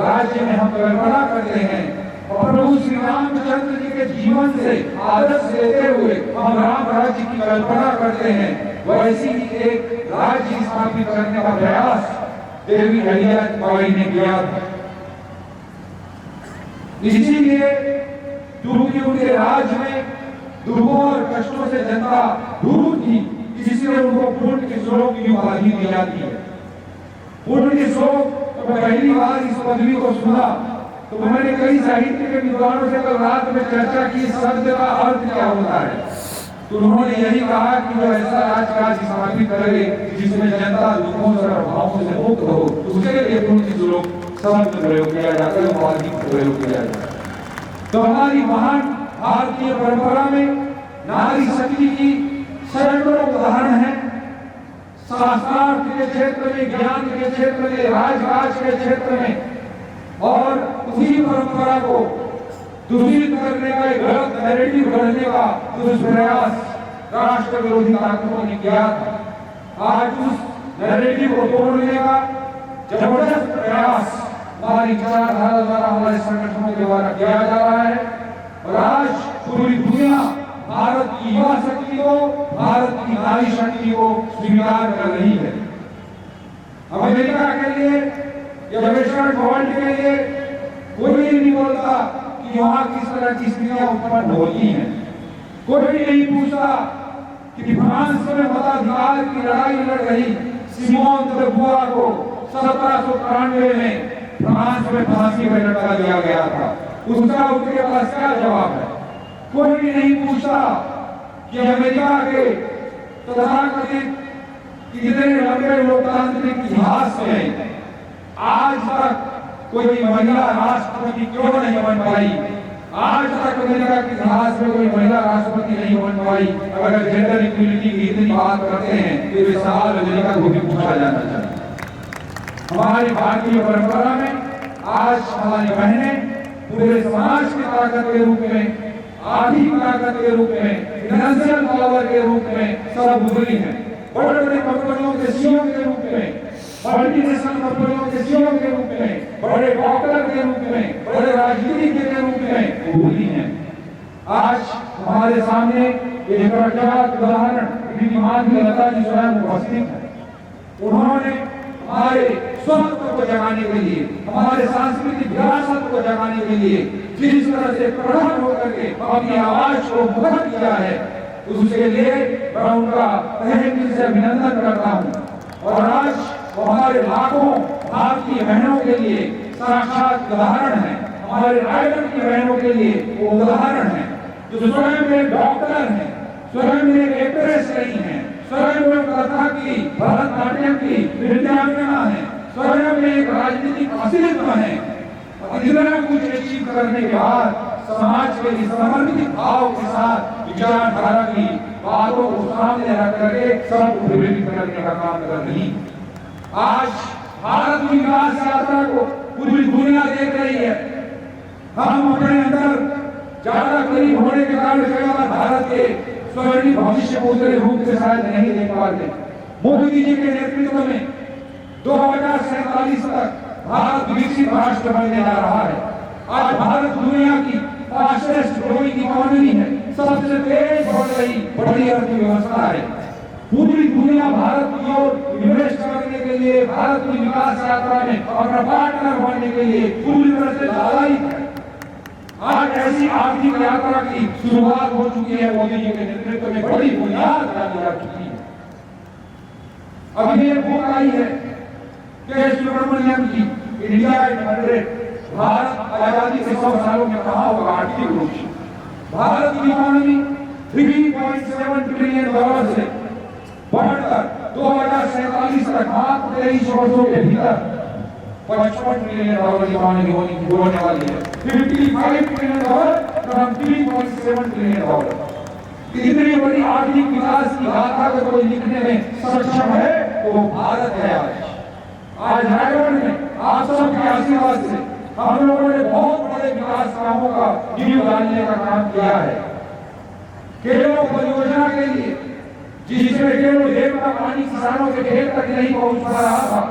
राज्य में हम कल्पना करते हैं और प्रभु श्री रामचंद्र जी के जीवन से आदर्श लेते हुए हम राम राज्य की कल्पना करते हैं, वैसी एक राज्य स्थापित करने का प्रयास देवी अहिल्याबाई ने किया था। इसीलिए क्योंकि उनके राज्य में दुखों और कष्टों से जनता दूर थी, इसलिए उनको पुण्य के श्लोक की उपाधि दी जाती है। पुण्य के श्लोक पहली बार इस पदवी को सुना तो मैंने कई साहित्य के विद्वानों से कल रात में चर्चा की, शब्द का अर्थ क्या होता है। तो उन्होंने यही कहा कि वो ऐसा राजकाज स्थापित करे जिसमें जनता दुखों और अभावों से मुक्त हो, उसके लिए पुण्य के श्लोक शब्द प्रयोग किया जाता है, उपाधि प्रयोग किया जाता है। तो हमारी महान भारतीय परंपरा में नारी शक्ति की सैकड़ों उदाहरण हैं। शास्त्रार्थ के क्षेत्र में, ज्ञान के क्षेत्र में, राजकाज के क्षेत्र में, और उसी परंपरा को दूषित करने का, एक गलत नैरेटिव गढ़ने का दुष्प्रयास राष्ट्र विरोधी ताकतों ने किया था। आज उस नैरेटिव को तोड़ने का जबरदस्त प्रयास हमारी विचारधारा द्वारा, हमारे संगठनों के द्वारा किया जा रहा है। और आज पूरी दुनिया भारत की युवा शक्ति को, भारत की नारी शक्ति को स्वीकार कर रही है। अमेरिका के लिए या वेस्टर्न वर्ल्ड के लिए कोई नहीं बोलता कि वहां किस तरह की स्थितियां उत्पन्न होती हैं। कोई नहीं पूछता कि फ्रांस में मताधिकार की लड़ाई लड़ रही सिमोन दे बुआ को 1793 में फ्रांस में फांसी पर लटका दिया गया था। उसका उनके पास क्या जवाब है? कोई भी नहीं पूछता कि अमेरिका के तथाकथित इतने लंबे लोकतांत्रिक इतिहास में आज तक कोई महिला राष्ट्रपति क्यों नहीं बन पाई। आज तक अमेरिका के इतिहास में कोई महिला राष्ट्रपति नहीं बन पाई। अगर जेंडर इक्वलिटी की इतनी बात करते हैं तो ये सवाल अमेरिका को भी पूछा जाना चाहिए। हमारी भारतीय परंपरा में आज हमारी बहनें पूरे समाज की ताकत के रूप में, आर्थिक ताकत के रूप में, फाइनेंशियल पावर के रूप में सब उभरी हैं। बड़े बड़े कंपनियों के सीईओ के रूप में, मल्टीनेशनल कंपनियों के सीईओ के रूप में, बड़े डॉक्टर के रूप में, बड़े राजनीतिज्ञ के रूप में उभरी हैं। आज हमारे सामने एक प्रख्यात उदाहरण माधवी लता जी स्वयं उपस्थित है। उन्होंने हमारे स्वत्व को जगाने के लिए, हमारे सांस्कृतिक विरासत को जगाने के लिए जिस तरह से प्रकट होकर के अपनी आवाज को मुखर किया है, उसके लिए मैं उनका तहे दिल से अभिनंदन करता हूँ। और आज हमारे लाखों भारतीय बहनों के लिए साक्षात उदाहरण है। हमारे रायगढ़ की बहनों के लिए वो उदाहरण है जो स्वयं में डॉक्टर हैं, स्वयं में एक्ट्रेस रही हैं, स्वयं में कथा की, भरतनाट्यम की नृत्यांगना है, स्वयं में एक राजनीतिक अस्तित्व है। इतना कुछ अचीव करने के बाद समाज के लिए समर्पित भाव के साथ विचारधारा की बातों को सामने रख करके सबको प्रेरित करने का काम कर रही। आज भारत विकास यात्रा को पूरी दुनिया देख रही है। हम अपने अंदर ज्यादा करीब होने के कारण भारत के स्वर्णिम भविष्य को उतरे रूप से शायद नहीं देख पाते। मोदी जी के नेतृत्व में 2047 तक भारत विकसित राष्ट्र बनने जा रहा है। आज भारत दुनिया की फास्टेस्ट ग्रोइंग इकोनॉमी है, सबसे तेज बढ़ रही बड़ी अर्थव्यवस्था है। पूरी दुनिया भारत की ओर इन्वेस्ट करने के लिए, भारत की विकास यात्रा में अपना पार्टनर बनने के लिए पूरी तरह से लालायित है। आज ऐसी आर्थिक यात्रा की शुरुआत हो चुकी है। मोदी जी के नेतृत्व में बड़ी बुनियाद डाली जा चुकी है। अभी एक बुक आई है के सुब्रमण्यम की, इंडिया इन 100, भारत आजादी के 100 सालों में कहा होगा आर्थिक रूप से। भारत की इकोनॉमी $3.7 ट्रिलियन से बढ़कर 2047 तक मात्र 23 वर्षों के भीतर $55 ट्रिलियन इकोनॉमी होने वाली है। $55 ट्रिलियन फ्रॉम $3.7 ट्रिलियन। इतनी बड़ी आर्थिक विकास की गाथा को कोई लिखने में सक्षम है तो वो भारत है। आज रायगढ़ में आप सबके आशीर्वाद से हम लोगों ने बहुत बड़े विकास कामों का नींव डालने का काम किया है। केवल परियोजना के लिए जिसमें केवल डेम का पानी किसानों के खेत तक नहीं पहुंच पा रहा था,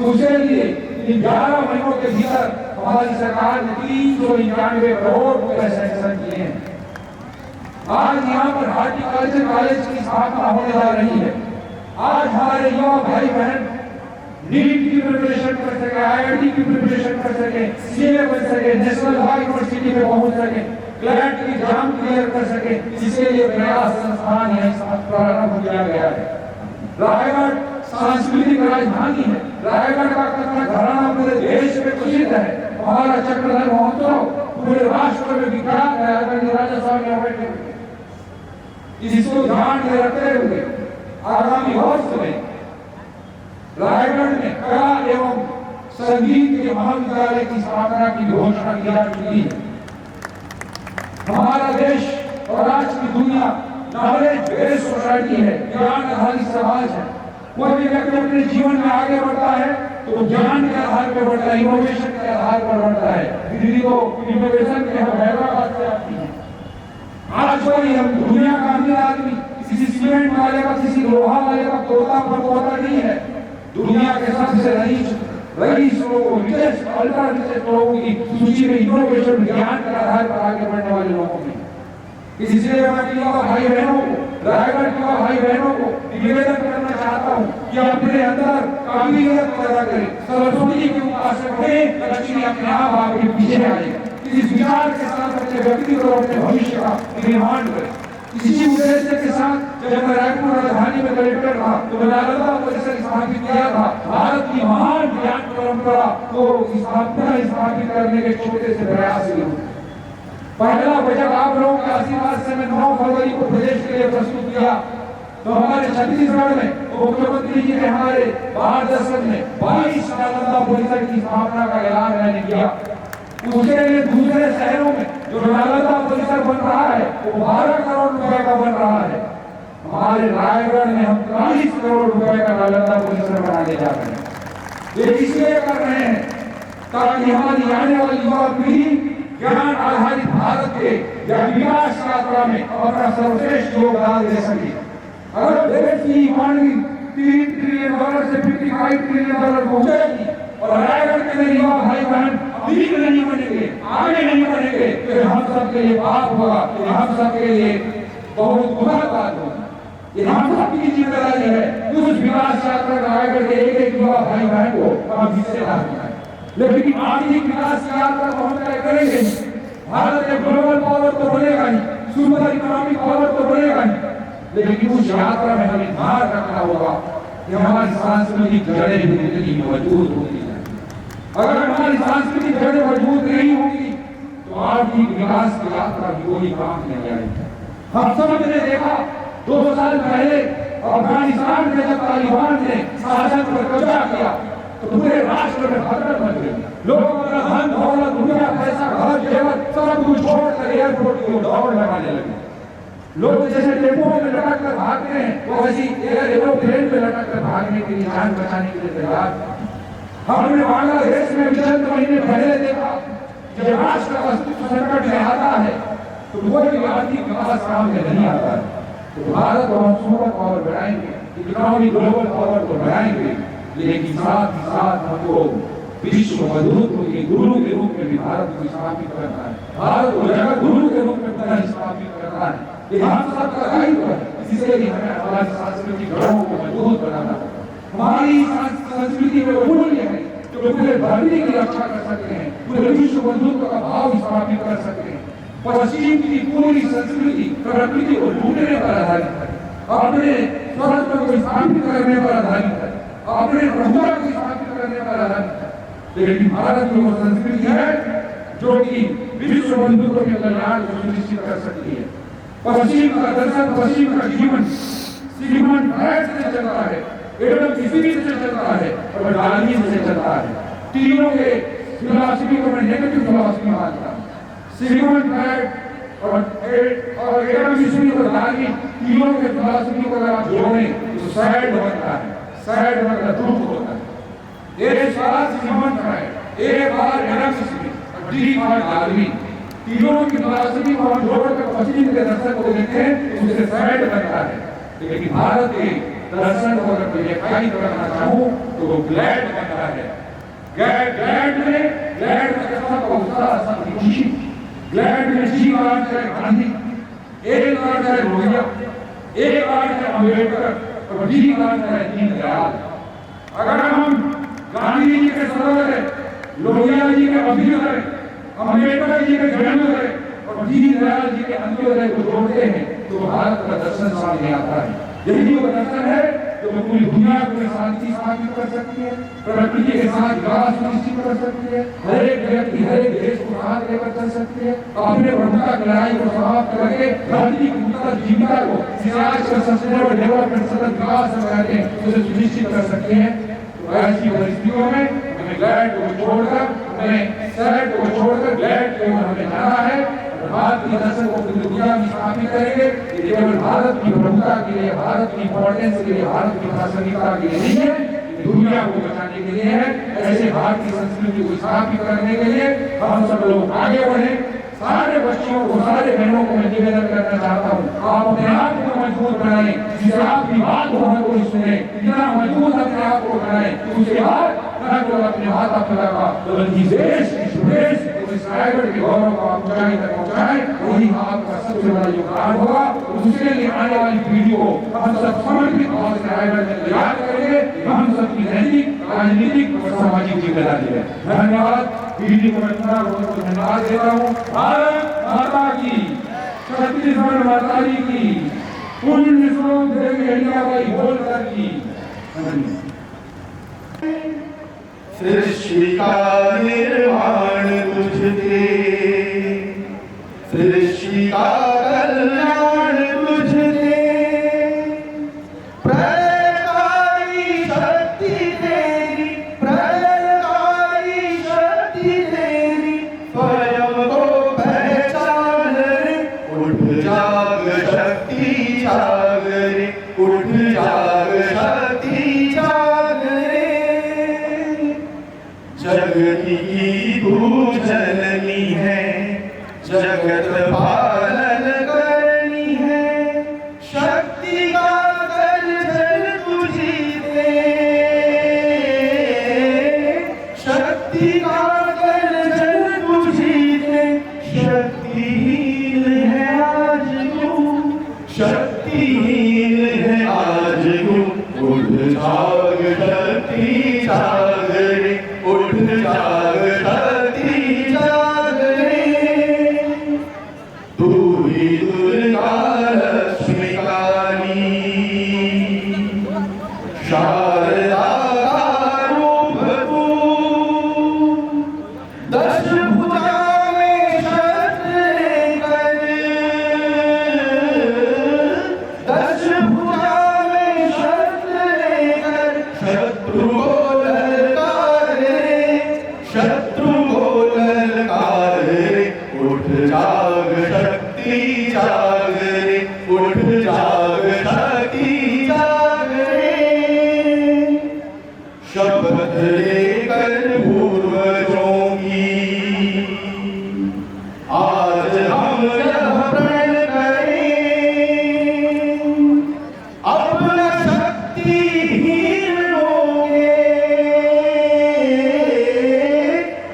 उसके लिए 11 महीनों के भीतर हमारी सरकार ने 399 करोड़ रुपए सैंक्शन किए हैं। आज यहाँ पर हार्टिकल्चर कॉलेज की स्थापना होने जा रही है। आज हमारे युवा भाई बहन नीट की प्रिपरेशन कर सके, IIT की प्रिपरेशन कर सके, CA बन सके, नेशनल लॉ यूनिवर्सिटी में पहुंच सके, क्लैट की एग्जाम क्लियर कर सके, इसके लिए प्रयास संस्थान यहाँ प्रारंभ किया गया है। रायगढ़ सांस्कृतिक राजधानी है। रायगढ़ का कथा घराना पूरे देश में प्रसिद्ध है। हमारा चक्रधर महोत्सव पूरे राष्ट्र में विख्यात है। आदरणीय राजा साहब यहाँ बैठे हुए, इसको ध्यान में रखते हुए आगामी वर्ष में रायगढ़ में कला एवं संगीत के महाविद्यालय की स्थापना की घोषणा की जा चुकी है। हमारा देश और आज की दुनिया नॉलेज बेस्ड सोसाइटी है, ज्ञान आधारित समाज है। कोई भी व्यक्ति अपने जीवन में आगे बढ़ता है तो ज्ञान के आधार पर बढ़ता है, इनोवेशन के आधार पर बढ़ता है। दीदी को इनोवेशन के हैदराबाद से आती है। आज कोई हम दुनिया का अमीर आदमी किसी सीमेंट वाले का, किसी लोहा वाले का तोता पर तोता नहीं है। दुनिया के सबसे रईस लोगों, रिचेस्ट, अल्ट्रा रिचेस्ट लोगों की सूची में इनोवेशन ज्ञान के आधार पर आगे बढ़ने वाले लोगों में इसलिए मैं युवा भाई बहनों को, रायगढ़ के युवा भाई बहनों को निवेदन करना चाहता हूँ कि अपने अंदर काबिलियत पैदा करें, सरस्वती की उपासना करें, लक्ष्मी अपने आप आपके पीछे आएगी। इस विचार के साथ अपने व्यक्तित्व और अपने भविष्य का निर्माण करें। इसी उद्देश्य के साथ जब मैं रायपुर राजधानी में कलेक्टर था तो मैंने नालंदा परिसर स्थापित किया था। भारत की महान ज्ञान परंपरा को स्थापित करने के छोटे से प्रयास से पहला बजट आप लोगों के आशीर्वाद से मैं 9 फरवरी को प्रदेश के लिए प्रस्तुत किया। तो हमारे छत्तीसगढ़ में मुख्यमंत्री जी ने हमारे मार्गदर्शन में 22 नालंदा परिसर की स्थापना का ऐलान मैंने किया। उसके लिए दूसरे शहरों में जो नालंदा परिसर बन रहा है वो 12 करोड़ रुपए का बन रहा है। हमारे रायगढ़ में हम 40 करोड़ रुपए का नालंदा परिसर बनाने जा रहे हैं। ये इसलिए कर रहे हैं ताकि हमारी आने वाली युवा पीढ़ी ज्ञान आधारित भारत के विकास यात्रा में अपना सर्वश्रेष्ठ योगदान दे सके। अगर देश की इकोनॉमी $3 ट्रिलियन से $55 ट्रिलियन पहुंचेगी और रायगढ़ के मेरे युवा भाई बहन अमीर नहीं बनेंगे, आगे नहीं बढ़ेंगे तो हम सबके लिए पाप होगा, हम सबके लिए बहुत बुरा बात होगा। ये हम सबकी जिम्मेदारी है उस विकास यात्रा का रायगढ़ के एक युवा भाई बहन को हम हिस्सेदार बनाएं। लेकिन आर्थिक विकास की यात्रा को हम तय करेंगे। भारत एक ग्लोबल पावर तो बनेगा ही, सुपर इकोनॉमिक पावर तो बनेगा ही, लेकिन उस यात्रा में हमें ध्यान रखना होगा कि हमारी सांस्कृतिक जड़ें भी मजबूत होती हैं। अगर हमारी सांस्कृतिक जड़ें मजबूत नहीं होंगी तो आर्थिक विकास की यात्रा भी कोई काम नहीं आएगी। हम सब ने देखा 2 साल पहले अफगानिस्तान में जब तालिबान ने शासन पर कब्जा किया तो पूरे राष्ट्र में खतरा मच गई। लोगों का धन दौलत, दुनिया, पैसा, घर, जेवर सब कुछ छोड़कर एयरपोर्ट की ओर दौड़ लगाने लगे। लोग जैसे टेम्पो में लटक कर भागते हैं वो ऐसी एरोप्लेन में लटक कर भागने के लिए, जान बचाने के लिए तैयार। हमने बांग्लादेश में चंद महीने पहले देखा जब राष्ट्र अस्तित्व संकट में आता है तो कोई आर्थिक विकास काम में नहीं आता है। तो भारत को हम सुपर पावर बनाएंगे, इकोनॉमिक ग्लोबल पावर को बनाएंगे, लेकिन साथ ही साथ हमको विश्व मजबूत के गुरु के रूप में भी भारत को स्थापित करना है। भारत को जगत गुरु के रूप में स्थापित करना है। ये हम सबका दायित्व है। इसलिए हमें हमारी सांस्कृतिक जड़ों को मजबूत बनाना है। हमारी संस्कृति में मूल्य है जो पूरे धरती की रक्षा कर सकते हैं, पूरे विश्व बंधुत्व का भाव स्थापित कर सकते हैं। पश्चिम की पूरी संस्कृति प्रकृति को ढूंढने पर आधारित है, अपने स्वतंत्र को स्थापित करने पर आधारित है, अपने प्रभुता को स्थापित करने पर आधारित है। लेकिन भारत की वो संस्कृति है जो कि विश्व बंधुत्व के कल्याण को सुनिश्चित कर सकती है। पश्चिम का दर्शन, पश्चिम का जीवन श्रीमंत फ्रायड से चलता है, एडम स्मिथ से चलता है और डार्विन से चलता है। तीनों के फिलॉसफी को मैं नेगेटिव फिलॉसफी मानता हूँ। श्रीमंत फ्रायड और एडम स्मिथ और डार्विन तीनों के फिलॉसफी को अगर आप जोड़ें तो सैड बनता है। सैड मतलब दुख होता है। एक बार श्रीमंत फ्रायड, एक बार एडम स्मिथ और डी बार डार्विन, तीनों की फिलॉसफी को हम जोड़कर पश्चिम के दर्शन को देखते हैं उससे सैड बनता है। लेकिन भारत के दर्शन को अगर मैं व्याख्यायित करना चाहूँ तो वो ग्लैड बनता है। ग्लैड में सबका उत्साह, सबकी खुशी। ग्लैड में जी का अर्थ है गांधी, एक का अर्थ है लोहिया, एक का अर्थ है अम्बेडकर और जी का अर्थ है दीनदयाल। अगर हम गांधी जी के सरोवर, लोहिया जी के अभ्युदय, अम्बेडकर जी के जन्मोदय और दीनदयाल जी के अंत्योदय को जोड़ते हैं तो भारत का दर्शन सामने आता है। यही वो दर्शन है जो पूरी दुनिया को शांति स्थापित कर सकती है, प्रकृति के साथ विकास सुनिश्चित कर सकती है, हर एक व्यक्ति, हर एक देश को साथ लेकर चल सकती है, अपने प्रभुता की लड़ाई को समाप्त करके धरती की उन्नत जीविका को सस्टेनेबल डेवलपमेंट सतत विकास में उसे सुनिश्चित कर सकते हैं। तो ऐसी परिस्थितियों में हमें ग्लैड को छोड़कर, हमें सैड को छोड़कर ग्लैड की ओर हमें जाना है। भारत की दर्शकों की दुनिया में स्थापित करेंगे। ये केवल भारत की प्रभुता के लिए, भारत की इंपॉर्टेंस के लिए, भारत की प्रासंगिकता के लिए नहीं है, दुनिया को बचाने के लिए है। ऐसे भारतीय संस्कृति को स्थापित करने के लिए हम सब लोग आगे बढ़े। सारे बच्चों को, सारे बहनों को मैं निवेदन करना चाहता हूँ, आप अपने आप को मजबूत बनाएं, जिसे आपकी बात को हर कोई सुने, इतना मजबूत अपने आप को बनाएं, उसके बाद न केवल अपने माता पिता का बल्कि देश प्रदेश इस रायगढ़ के गौरव को आप ऊंचाई तक पहुंचाएं, वही आपका सबसे बड़ा योगदान होगा। उसके लिए आने वाली पीढ़ी को हम सब समर्पित भाव से रायगढ़ में तैयार करेंगे। हम सबकी नैतिक, राजनीतिक और सामाजिक जिम्मेदारी है। धन्यवाद। पीढ़ी को मैं पुनः बहुत धन्यवाद देता हूँ। भारत माता की, छत्तीसगढ़ माता जी की, पुण्य श्लोक देवी अहिल्याबाई होलकर की। सृष्टि का निर्माण तुझसे, सृष्टि का कल्याण तुझसे, प्रलयकारी शक्ति तेरी, प्रलयकारी शक्ति तेरी, स्वयं को पहचान रे, उठ जाग शक्ति जाग रे, उठ जाग शक्ति जाग रे। जगती की तू जननी है, जगत पालन करनी है, शक्ति का कलजल तुझी दे, शक्ति का कलजल तुझी दे। शक्तिहीन है आज तू, शक्तिहीन है आज तू, उठ जाग शक्ति जाग रे, उठ जाग शक्ति जाग रे। तू ही दुर्गा लक्ष्मी काली, शारदा का रूप तू, दश भुजा में शस्त्र लेकर, दश भुजा में शस्त्र लेकर, शत्रु को ललकार रे, शत्रु को ललकार रे। उठ जाग शक्ति जाग रे, उठ जाग शक्ति जाग रे। शपथ लेकर पूर्वजों की आज हम यह प्रण करें, अपना शक्तिहीन होंगे,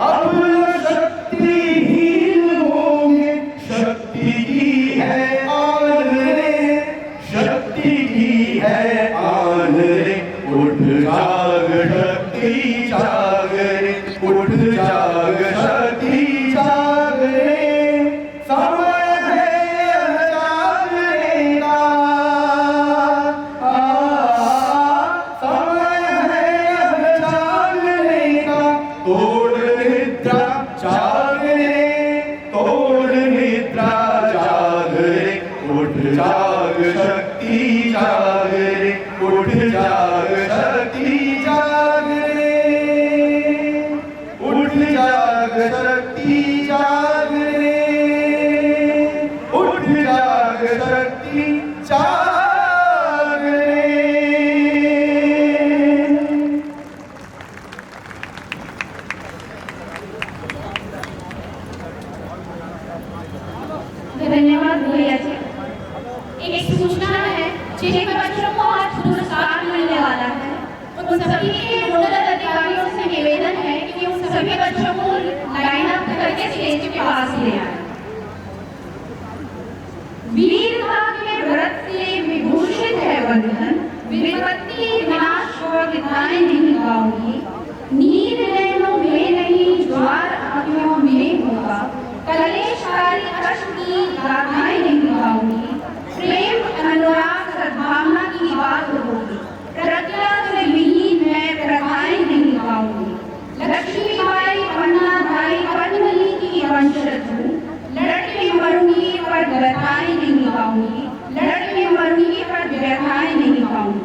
अपना शक्तिहीन होंगे। शक्ति की है आन रे, शक्ति की है आन रे। उठ जाग शक्ति जाग रे, उठ जाग शक्ति जाग रे। समय है यह जागने का, समय है यह जागने का। तोड़ निद्रा जाग रे, तोड़ निद्रा जाग रे। उठ जाग शक्ति जाग रे, उठ जाग शक्ति जाग रे, उठ जाग शक्ति जाग रे, उठ जाग शक्ति जाग रे। धन्यवाद भैया जी। एक सूचना है, जिन बच्चों को आज पुरस्कार मिलने वाला है, उन सभी के नोडल अधिकारियों से निवेदन है कि उन सभी बच्चों को लाइन अप करके स्टेज के पास ले आए। वीरता के व्रत से विभूषित है बंधन, विपत्ति विनाश और विधाएं नहीं गाऊंगी। नींद नैनों में नहीं, ज्वार आंखों में होगा। कलेशकारी कष्ट की गाथाएं नहीं गाऊंगी। प्रेम अनुराग सद्भावना की बात होगी। प्रज्ञा से विहीन मैं प्रथाएं नहीं गाऊंगी। लक्ष्मीबाई पन्ना भाई पद्मनी की वंशज हूँ। लड़के मरूंगी पर व्यथाएं नहीं गाऊंगी। लड़के मरूंगी पर व्यथाएं नहीं गाऊंगी।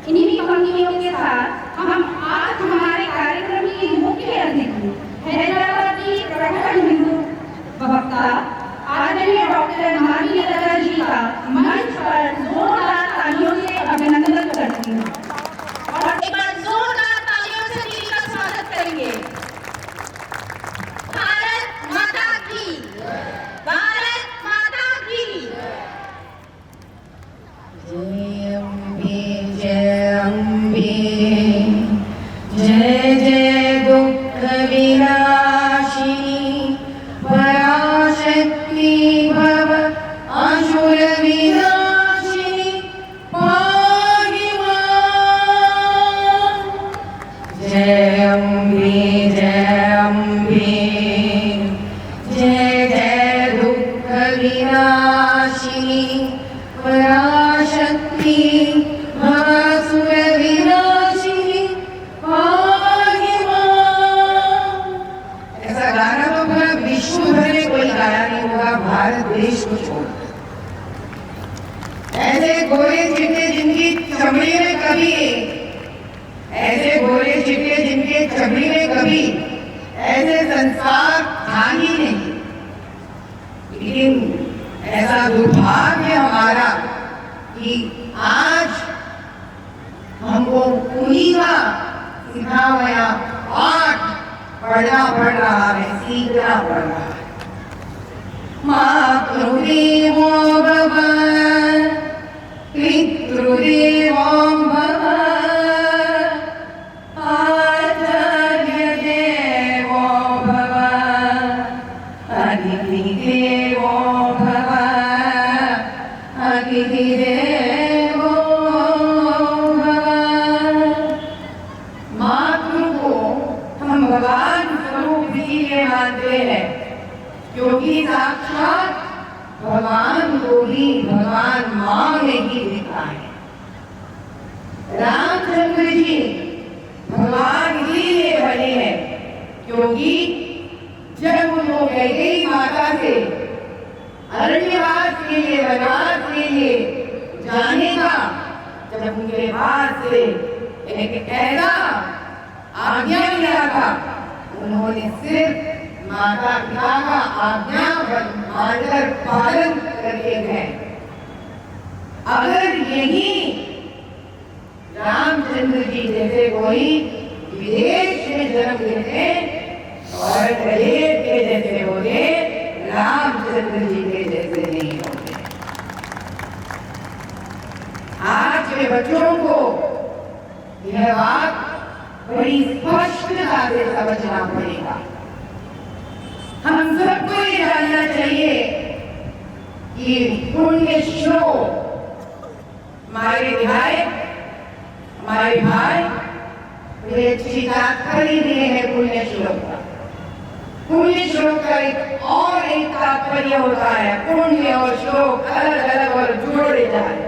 इन्हीं पंक्तियों के साथ हम आज हमारे कार्यक्रम की मुख्य अतिथि हैदराबादी प्रखंड हिंदू वक्ता विनाशिनी पराशक्ति भव असुर विनाशिनी पाहि मां। जय अम्बे जय जय दुख विनाशिनी पराशक्ति भवासुर विनाशिनी पाहि मां। ऐसा गाना तो पूरा विश्व भर में कोई गाया नहीं होगा, भारत देश को छोड़। ऐसे गोरे चिट्टे जिनकी चमड़ी में कभी, ऐसे गोरे चिट्टे जिनके चमड़ी में कभी ऐसे संस्कार था ही नहीं। लेकिन ऐसा दुर्भाग्य हमारा कि आज हमको उन्हीं का सिखा हुआ पाठ पढ़ना पड़ रहा है, सीखना पड़ रहा है। मातृदेवो भव पितृदेवो भव आचार्य देवो भव अतिथि देवो भव अतिथि देवो भव। मातृ को हम भगवान स्वरूप इसीलिए मानते हैं क्योंकि साक्षात भगवान को ही भगवान मां में ही दिखा है। रामचंद्र जी भगवान इसीलिए बने हैं क्योंकि जब उनको कैकेयी माता से अरण्यवास के लिए, वनवास के लिए जाने का जब उनके पास से एक ऐसा आज्ञा मिला था, उन्होंने सिर्फ माता पिता का आज्ञा मानकर पालन करके गए। अगर यही रामचंद्र जी जैसे कोई विदेश में जन्म लेते और कलेर के जैसे होते, रामचंद्र जी के जैसे नहीं होते। आज के बच्चों को यह बात बड़ी स्पष्टता से समझना पड़ेगा। हम सबको ये जानना चाहिए कि पुण्य श्लोक हमारे विधायक, हमारे भाई बड़े अच्छी तात्पर्य दिए हैं पुण्य श्लोक का। पुण्य श्लोक का एक तात्पर्य होता है, पुण्य और श्लोक अलग अलग और जोड़े जाए।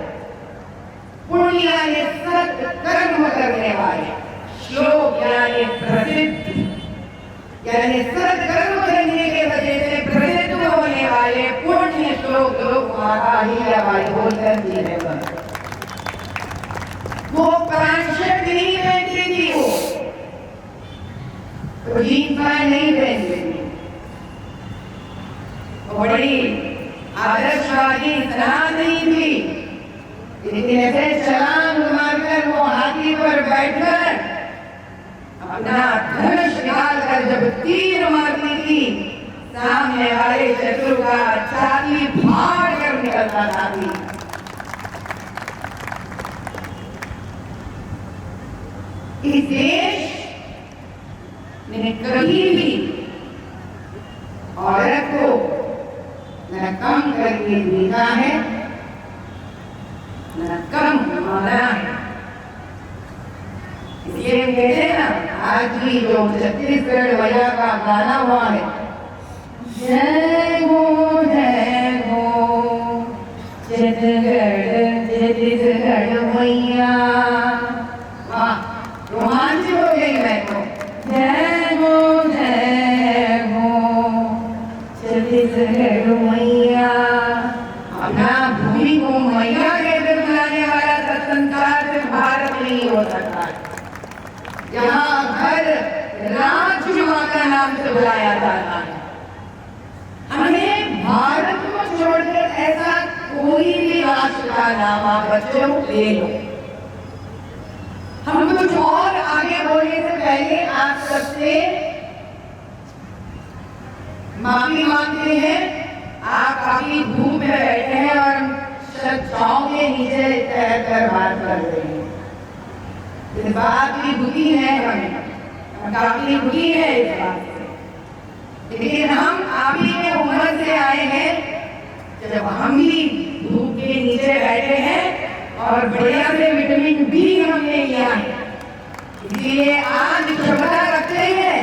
पुण्य यानी सत्कर्म करने वाले, श्लोक यानी प्रसिद्ध, यानी सत्कर्म करने के वजह से प्रसिद्ध होने वाले पुण्य श्लोक लोग माता अहिल्याबाई होलकर जी ने बनाए। वो प्रांशक नहीं पहनती थी, वो जीन्स पैंट नहीं पहनती थी, वो बड़ी आदर्शवादी सनातनी थी। लेकिन ऐसे छलांग मारकर वो हाथी पर बैठकर अपना धनुष निकालकर जब तीर मारती थी, सामने वाले शत्रु का छाती फाड़ कर निकलता था। इस देश ने कभी भी औरत को न कम करके देखा है, न कम माना है। इसलिए कहते हैं ना, आज भी जो छत्तीसगढ़ मैया का गाना हुआ है, जय हो छत्तीसगढ़ मैया, रोमांचित हो गई मैं तो। जय हो छत्तीसगढ़ मैया। अपना भूमि को मैया कहकर बुलाने वाला संसार सिर्फ भारत में ही हो सकता है, जहाँ हर राज्य माँ का नाम से बुलाया जाता है। हमें भारत को छोड़कर ऐसा कोई भी राष्ट्र का नाम आप बच्चों ले लो। हम कुछ और आगे बोलने से पहले आप सबसे माफी मांगते हैं। आप काफी धूप में बैठे हैं और छांव के नीचे ठहर कर बात कर रहे हैं। इस बात की दुखी है हमें। काफी दुखी है इस बात से। लेकिन हम आप ही के उम्र से आए हैं जब हम भी धूप के नीचे बैठे हैं और बढ़िया से विटामिन बी हमने लिया है, इसलिए आज क्षमता रखते हैं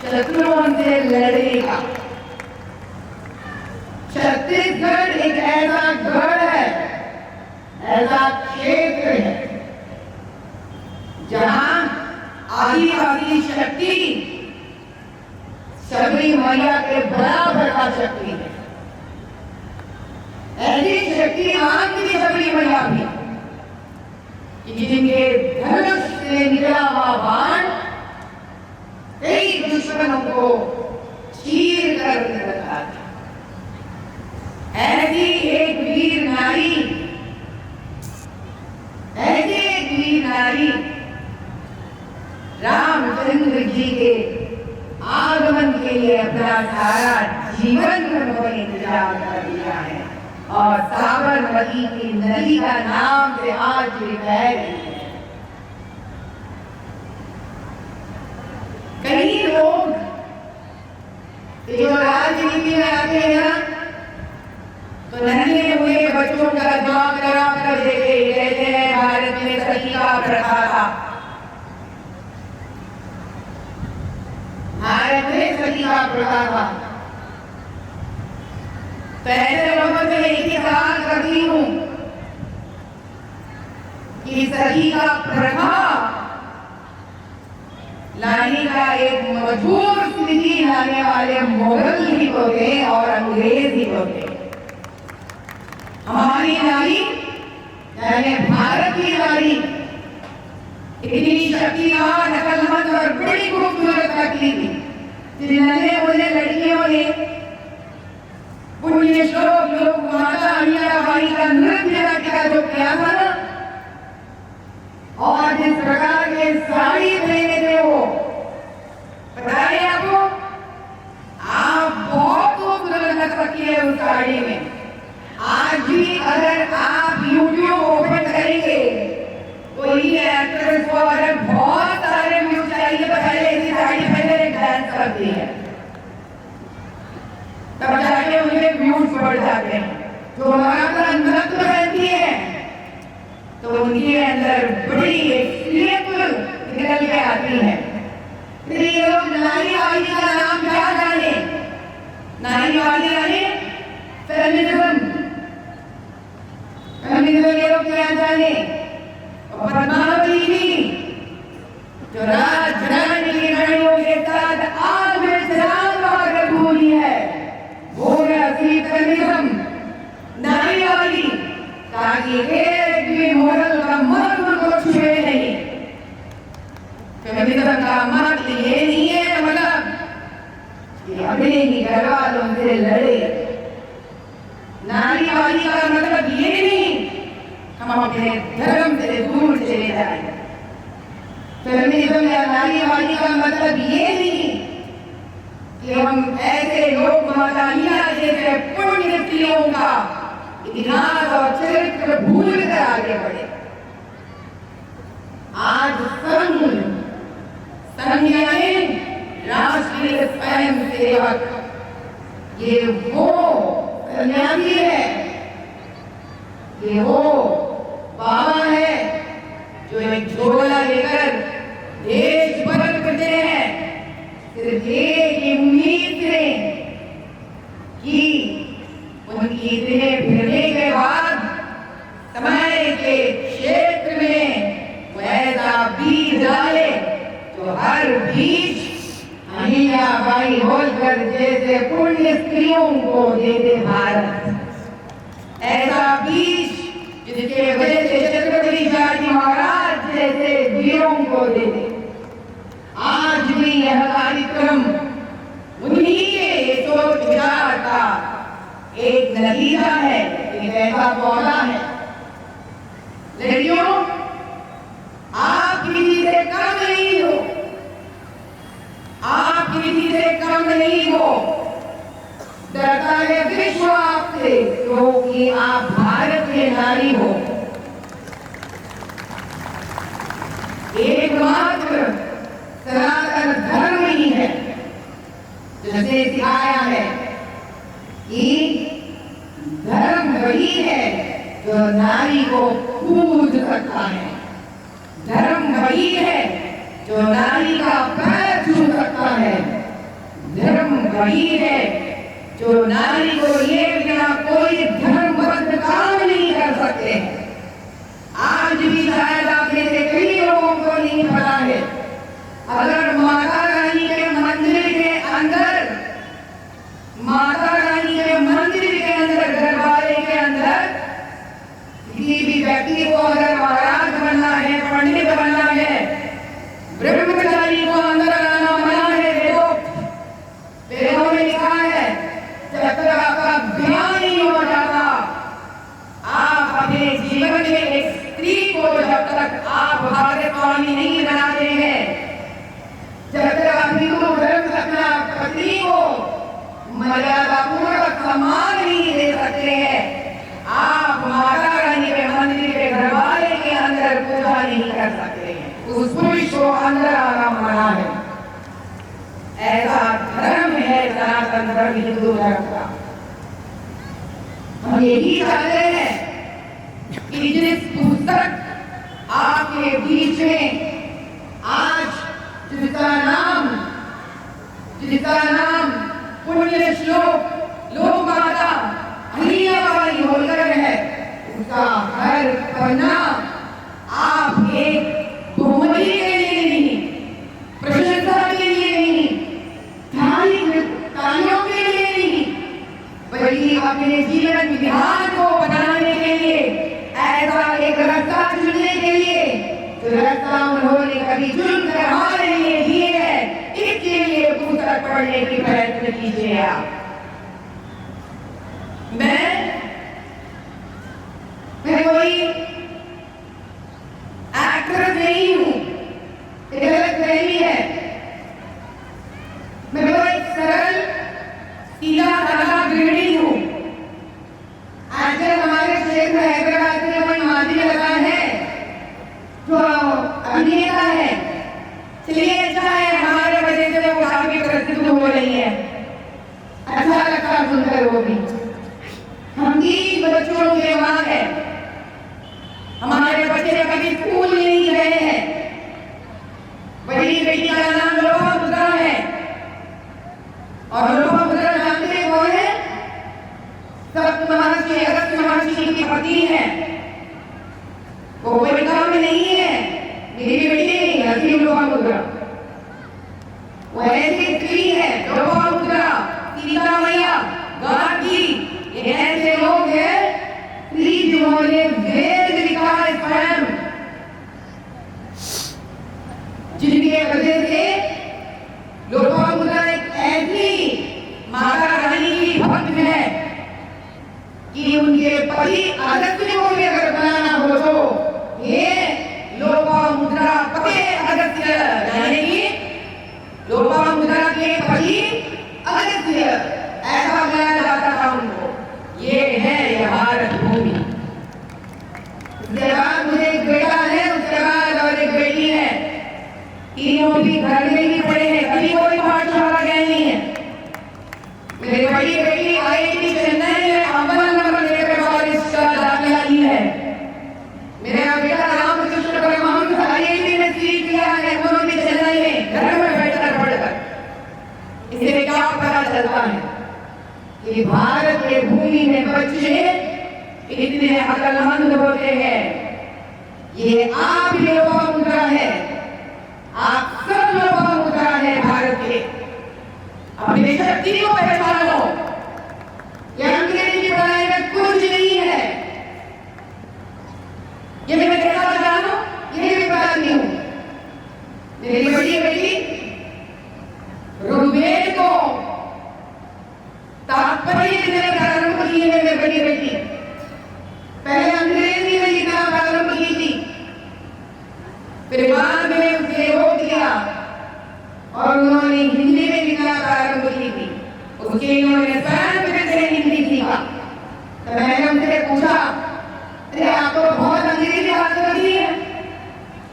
शत्रुओं से लड़ने का। छत्तीसगढ़ एक ऐसा गढ़ है, ऐसा क्षेत्र है जहां आदिवासी शक्ति सबरी मैया के बराबर का शक्ति है। ऐसी शक्तिमान की सबरी मैया भी कि जिनके धनुष से निकला हुआ बाण कई दुश्मनों को चीर कर रखा था। ऐसी एक वीर नारी, ऐसी एक वीर नारी रामचंद्र जी के आगमन के लिए अपना सारा जीवन उन्होंने इंतजार कर दिया है और साबरमती की नदी का नाम से आज भी बह रही है। कई लोग जो राजनीति में आते हैं ना, तो नन्हे हुए बच्चों का जॉब करा कर देते कहते हैं भारत में सती का प्रथा था, भारत में सती का प्रथा था। तो ऐसे लोगों से एक ही सवाल करती हूँ कि सती का प्रथा लाने का एक मजबूर स्थिति लाने वाले मुगल ही तो थे और अंग्रेज ही तो थे। हमारी नारी यानी भारत की नारी इतनी शक्तिमान, अकलमंद और बड़ी खूबसूरत लगती थी। जिन्होंने मुझे लड़कियों ने पुण्य श्लोक लोक माता अहिल्याबाई का नृत्य नाटिका जो किया था ना, और जिस प्रकार के साड़ी पहने थे वो, पता है आपको, आप बहुत खूबसूरत लग सकती है उस साड़ी में। आज भी अगर आप YouTube ओपन करेंगे, कोई एक्ट्रेस को अगर बहुत सारे व्यूज चाहिए तो पहले इसी साड़ी पहले एक डांस करती है, तब जाके उनके व्यूज बढ़ जाते हैं। जो हमारा नृत्य रहती है तो उनके अंदर बड़ी एक्सपीरियंस निकल के आती है। फिर ये लोग नारीवादी का नाम क्या जाने, नारीवादी यानी फेमिनिज्म, फेमिनिज्म ये लोग क्या जाने। पद्मावती जी जो राजधानी की रानियों के साथ आग में चलान कर भूली है, वो है असली फेमिनिज्म, नारीवादी, ताकि एक भी मुगल का मर्द को छुए नहीं। फेमिनिज्म का मतलब ये नहीं है मतलब कि अपने ही घर वालों से लड़े। नारीवादी का मतलब ये नहीं हम अपने धर्म से दूर चले जाए। फेमिनिज्म या नारीवादी का मतलब ये नहीं कि हम ऐसे लोग मातानिया जैसे पुण्य स्त्रियों का इतिहास और चरित्र भूल कर आगे बढ़े। आज संघ यानी राष्ट्रीय स्वयं सेवक, ये वो सन्यासी है, ये वो बाबा है जो एक झोला लेकर देश भर करते हैं, सिर्फ एक उम्मीद से कि उनकी इतने फिरने के बाद समय के क्षेत्र में वो ऐसा बीज डाले जो हर बीज अहिल्याबाई होलकर जैसे पुण्य स्त्रियों को दे दे भारत। ऐसा बीज जिसके वजह से छत्रपति शिवाजी महाराज जैसे वीरों को दे दे। आज भी यह कार्यक्रम उन्हीं के सोच विचार का एक नतीजा है, एक ऐसा पौधा है। लड़कियों, आप किसी से कम नहीं हो, आप किसी से कम नहीं हो। डरता है विश्व आपसे क्योंकि आप भारत के नारी हो। एकमात्र सनातन जैसे सिखाया है कि धर्म वही है जो नारी को पूज सकता है, धर्म वही है जो नारी का पैर छू सकता है, धर्म वही है जो नारी को ये बिना कोई धर्मबद्ध काम नहीं कर सकते। आज भी शायद आप में से कई लोगों को नहीं पता है, अगर माता रानी के मंदिर के अंदर, माता रानी के मंदिर के अंदर, दरबार के अंदर किसी भी व्यक्ति को अगर महाराज बनना है, पंडित बनना है, ब्रह्मचारी को अंदर आना मना है, वेदों में लिखा है जब तक आपका ब्याह नहीं हो जाता, आप अपने जीवन में एक स्त्री को जब तक आप भाग्यवानी नहीं बनाते हैं, जब तक आप हिंदू धर्म अपना पत्नी को मर्यादापूर्वक सम्मान नहीं दे सकते हैं, आप माता रानी के मंदिर के दरबार के अंदर पूजा नहीं कर सकते हैं, उस पुरुष को अंदर आना मना है। ऐसा धर्म है सनातन धर्म, हिंदू धर्म का। हम यही चाहते हैं कि जिस पुस्तक आपके बीच में आज जिसका नाम पुण्य श्लोक लोक माता अहिल्याबाई होलकर है, उसका हर पन्ना आप एक बहुमती के लिए नहीं, प्रशंसा के लिए नहीं, तालियों के लिए नहीं, बल्कि अपने जीवन विधान को बनाने के लिए, ऐसा एक रास्ता चुनने के लिए जो रास्ता उन्होंने कभी चुन कर हमारे लिए दिए है, इसके लिए पुस्तक पढ़ने की प्रयत्न कीजिए आप। मैं कोई एक्ट्रेस नहीं हूँ, गलत फहमी है, मैं एक सरल सीधा साधा गृहिणी हूँ। आजकल हमारे क्षेत्र हैदराबाद में कोई माधी लगा है जो अभिनेता है, चलिए अच्छा है, हमारे वजह से वो काफी प्रसिद्ध हो रही है, अच्छा लगता सुनकर वो भी। हम 3 बच्चों के माँ है, हमारे बच्चे कभी स्कूल नहीं गए हैं, बड़ी बेटी का नाम लोपामुद्रा है, और लोपामुद्रा जानते हो है सप्त महर्षि अगस्त्य महर्षि की पत्नी है, वो कोई काम नहीं है, मेरी बेटी हसीम लोपामुद्रा, वो ऐसी स्त्री है, लोपामुद्रा, सीता मैया, गार्गी, ये ऐसे लोग हैं स्त्री जिन्होंने वेद लिखा है स्वयं, जिनके वजह से लोपामुद्रा एक ऐसी माता रानी की भक्त है कि उनके पति अगस्त्य को भी अगर बनाना हो तो ये लोपामुद्रा पते अगस्त्य, यानी कि लोपामुद्रा के पति अगस्त्य, ऐसा बनाया जाता था उनको। ये है ये भारत भूमि। उसके बाद मुझे एक बेटा है, उसके बाद और एक बेटी है, तीनों भी घर में ही पढ़े हैं, कभी कोई पाठशाला गए नहीं है। मेरी बड़ी बेटी IIT चेन्नई में अव्वल नंबर लेकर बारिश का दाखिला ली है। मेरा बेटा रामकृष्ण परमहंस IIT में सीट लिया है, दोनों भी चेन्नई में घर में बैठकर पढ़कर। इससे क्या पता चलता है कि भारत के भूमि में बच्चे इतने अक्लमंद होते हैं। ये आप ही लोपामुद्रा है, आप सब लोपामुद्रा है भारत के। अपनी शक्ति को पहचानो, ये अंग्रेजी पढ़ाई में कुछ नहीं है, ये मैं कैसा बताऊं, ये भी बताती हूँ। मेरी बड़ी बेटी ऋग्वेद को तात्पर्य देने प्रारंभ की है, मेरी बड़ी बेटी पहले अंग्रेजी में लिखना प्रारंभ की थी, फिर बाद में उसे रोक दिया और उन्होंने हिंदी में लिखना प्रारंभ की थी। उसके इन्होंने स्वयं से हिंदी सीखा। तो मैंने उनसे पूछा, अरे आप तो बहुत अंग्रेजी बात करती है,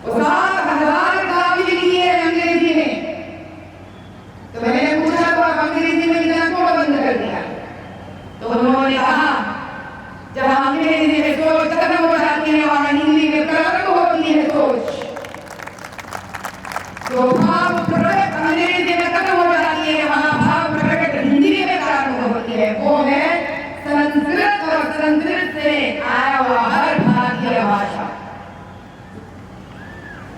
7,000 काव्य लिखी है अंग्रेजी में। तो मैंने पूछा तो आप अंग्रेजी उन्होंने कहा जब अंग्रेजी में सोच खत्म हो जाती है वहां हिंदी में प्रारंभ होती है सोच। तो भाव प्रकट अंग्रेजी में खत्म हो जाती है वहां भाव प्रकट हिंदी में प्रारंभ होती है। वो है संस्कृत और संस्कृत से आया हुआ हर भारतीय भाषा।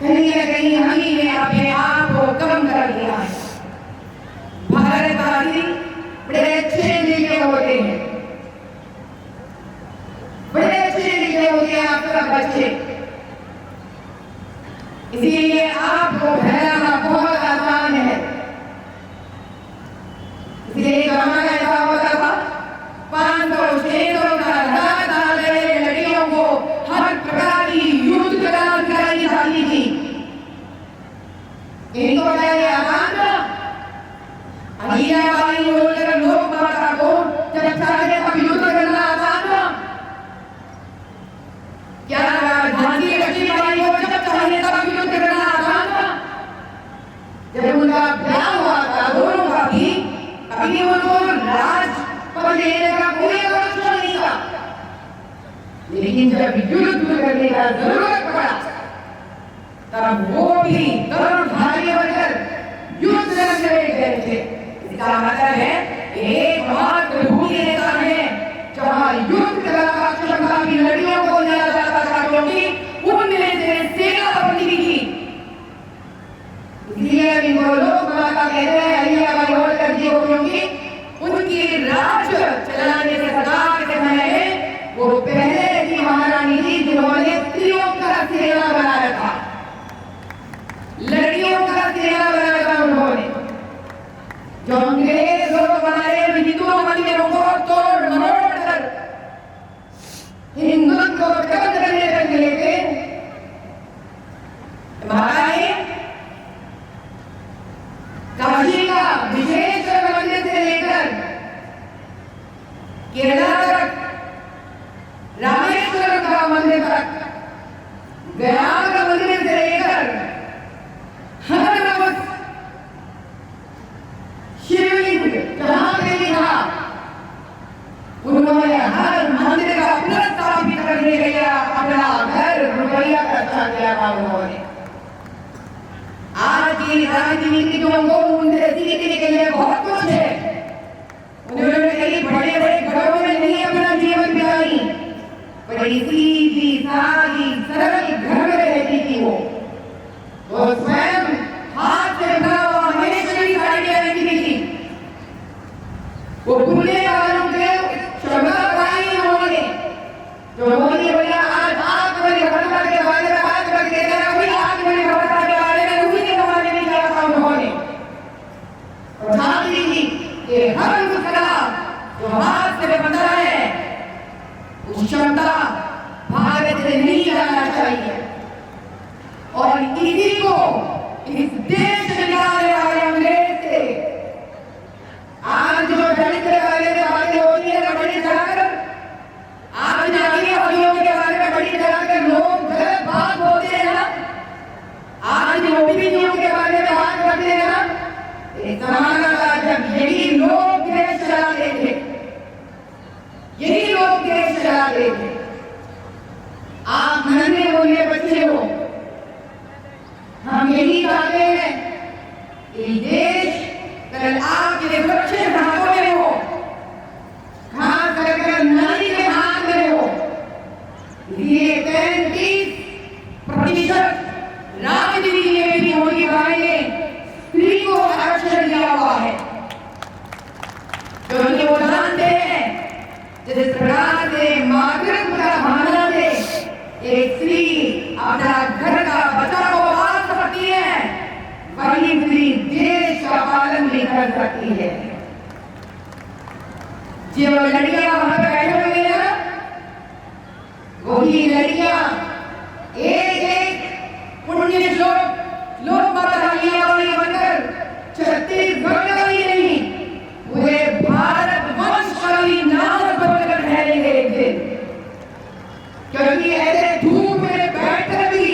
कहीं न कहीं हम ही ने अपने आप को कम कर दिया है। भारतवासी बड़े अच्छे लिखे होते हैं, बड़े अच्छे लिखे होते हैं आप सब बच्चे, इसीलिए आपको फैलाना बहुत आसान है। इसलिए जमाना ऐसा होता था 500-600 का लगातार लड़कियों को हर प्रकार की युद्ध कला सिखाई जाती थी। इनको पहले आसान था। अहिल्याबाई होलकर लोक माता को जब चाहे तब युद्ध करना आसान था। क्या झांसी लक्ष्मीबाई को जब चाहे तब युद्ध करना आसान था। जब उनका ब्याह हुआ था दोनों का भी, अभी उनको राज पर लेने का कोई आवश्यकता नहीं था। लेकिन जब युद्ध करने का जरूरत पड़ा तब वो भी धनुर्धारी बनकर युद्ध लड़ने गए थे। इसका मतलब है एकमात्र भूमि नेता है जहां युद्ध कला का क्षमता भी लड़कियों को दिया जाता था, क्योंकि उनमें से सेना बनती थी। इसलिए इनको लोक माता कहते हैं अहिल्याबाई होलकर जी को, क्योंकि उनकी राज चलाने के सरकार के समय में वो पहले की महारानी थी जिन्होंने स्त्रियों का सेना बनाया था, लड़कियों का सेना बनाया था उन्होंने। जो अंग्रेज लोग हमारे हिंदू मंदिरों को तोड़ मरोड़ कर हिंदुत्व को खत्म करने तक गए थे। हमारे काशी का विशेषकर मंदिर से लेकर केरला तक, रामेश्वरम का मंदिर तक, गया का मंदिर से लेकर हर नमक शिवलिंग जहां पे लिखा उन्होंने हर मंदिर का पुनर्स्थापित करने के लिए अपना घर रुपया खर्चा किया था उन्होंने। आज की राजनीतिज्ञों को उनसे सीखने के लिए बहुत कुछ है। उन्होंने कई बड़े बड़े घरों में नहीं अपना जीवन बिताई, बड़ी सीधी सादी सरल घर में रहती थी वो स्वयं हाथ से बना हुआ महेश्वरी साड़ियां रहती थी। वो भूले वालों के क्षमा पाई उन्होंने, जो मोदी भैया आज आत्मनिर्भरता के बारे में बात करते थे, वही आत्मनिर्भरता के बारे में उसी के जमाने में किया था उन्होंने। प्रधानमंत्री जी के हर मुस्कुरा जो हाथ से बना है उस क्षमता भारत से नहीं जाना चाहिए। और इसी को इस देश में लाने वाले अंग्रेज से आज जो दलित के बारे में बातें होती है बड़ी चढ़ाकर, आज जातीय भाइयों के बारे में बड़ी चढ़ाकर लोग गलत बात बोलते हैं ना, आज ओबीसीयों के बारे में बात करते हैं ना, एक जमाना था जब यही लोग देश चलाते थे, यही लोग देश चलाते थे। आप नन्हे बोले बच्चे हो, हम यही चाहते हैं कि देश कल आपके सुरक्षित हाथों में हो, खास करके नारी के हाथ में हो। इसलिए 33% राजनीति में भी मोदी भाई ने स्त्री को आरक्षण दिया हुआ है, क्योंकि वो जानते हैं जिस प्रकार से मातृत्व का भावना से एक स्त्री अपना घर का बचा को पाल सकती है, वही स्त्री देश का पालन भी कर सकती है। जो लड़कियां वहां पर बैठे हुए हैं, वही लड़कियां एक एक पुण्य श्लोक लोक माता अहिल्याबाई बनकर छत्तीसगढ़ का ही नहीं पूरे भारत वंश का भी नाम बनकर ठहरेंगे एक दिन, क्योंकि ऐसे धूप में बैठकर भी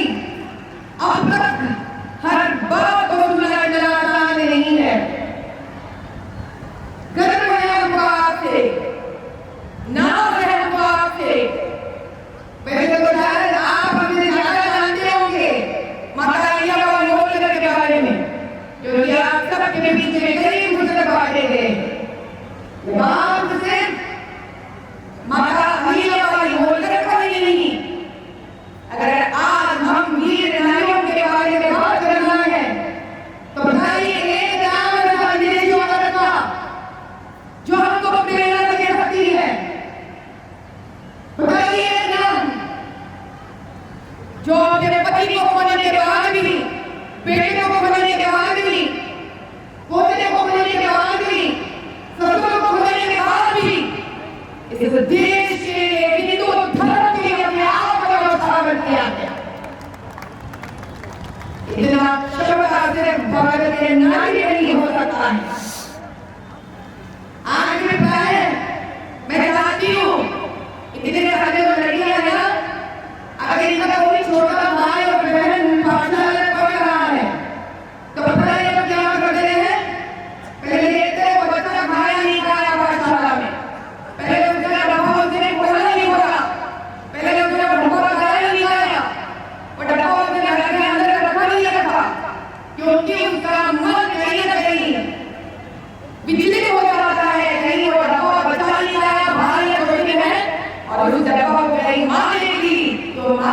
अब तक हर बात को सुना आसान नहीं है। गर्व है हमको आपसे,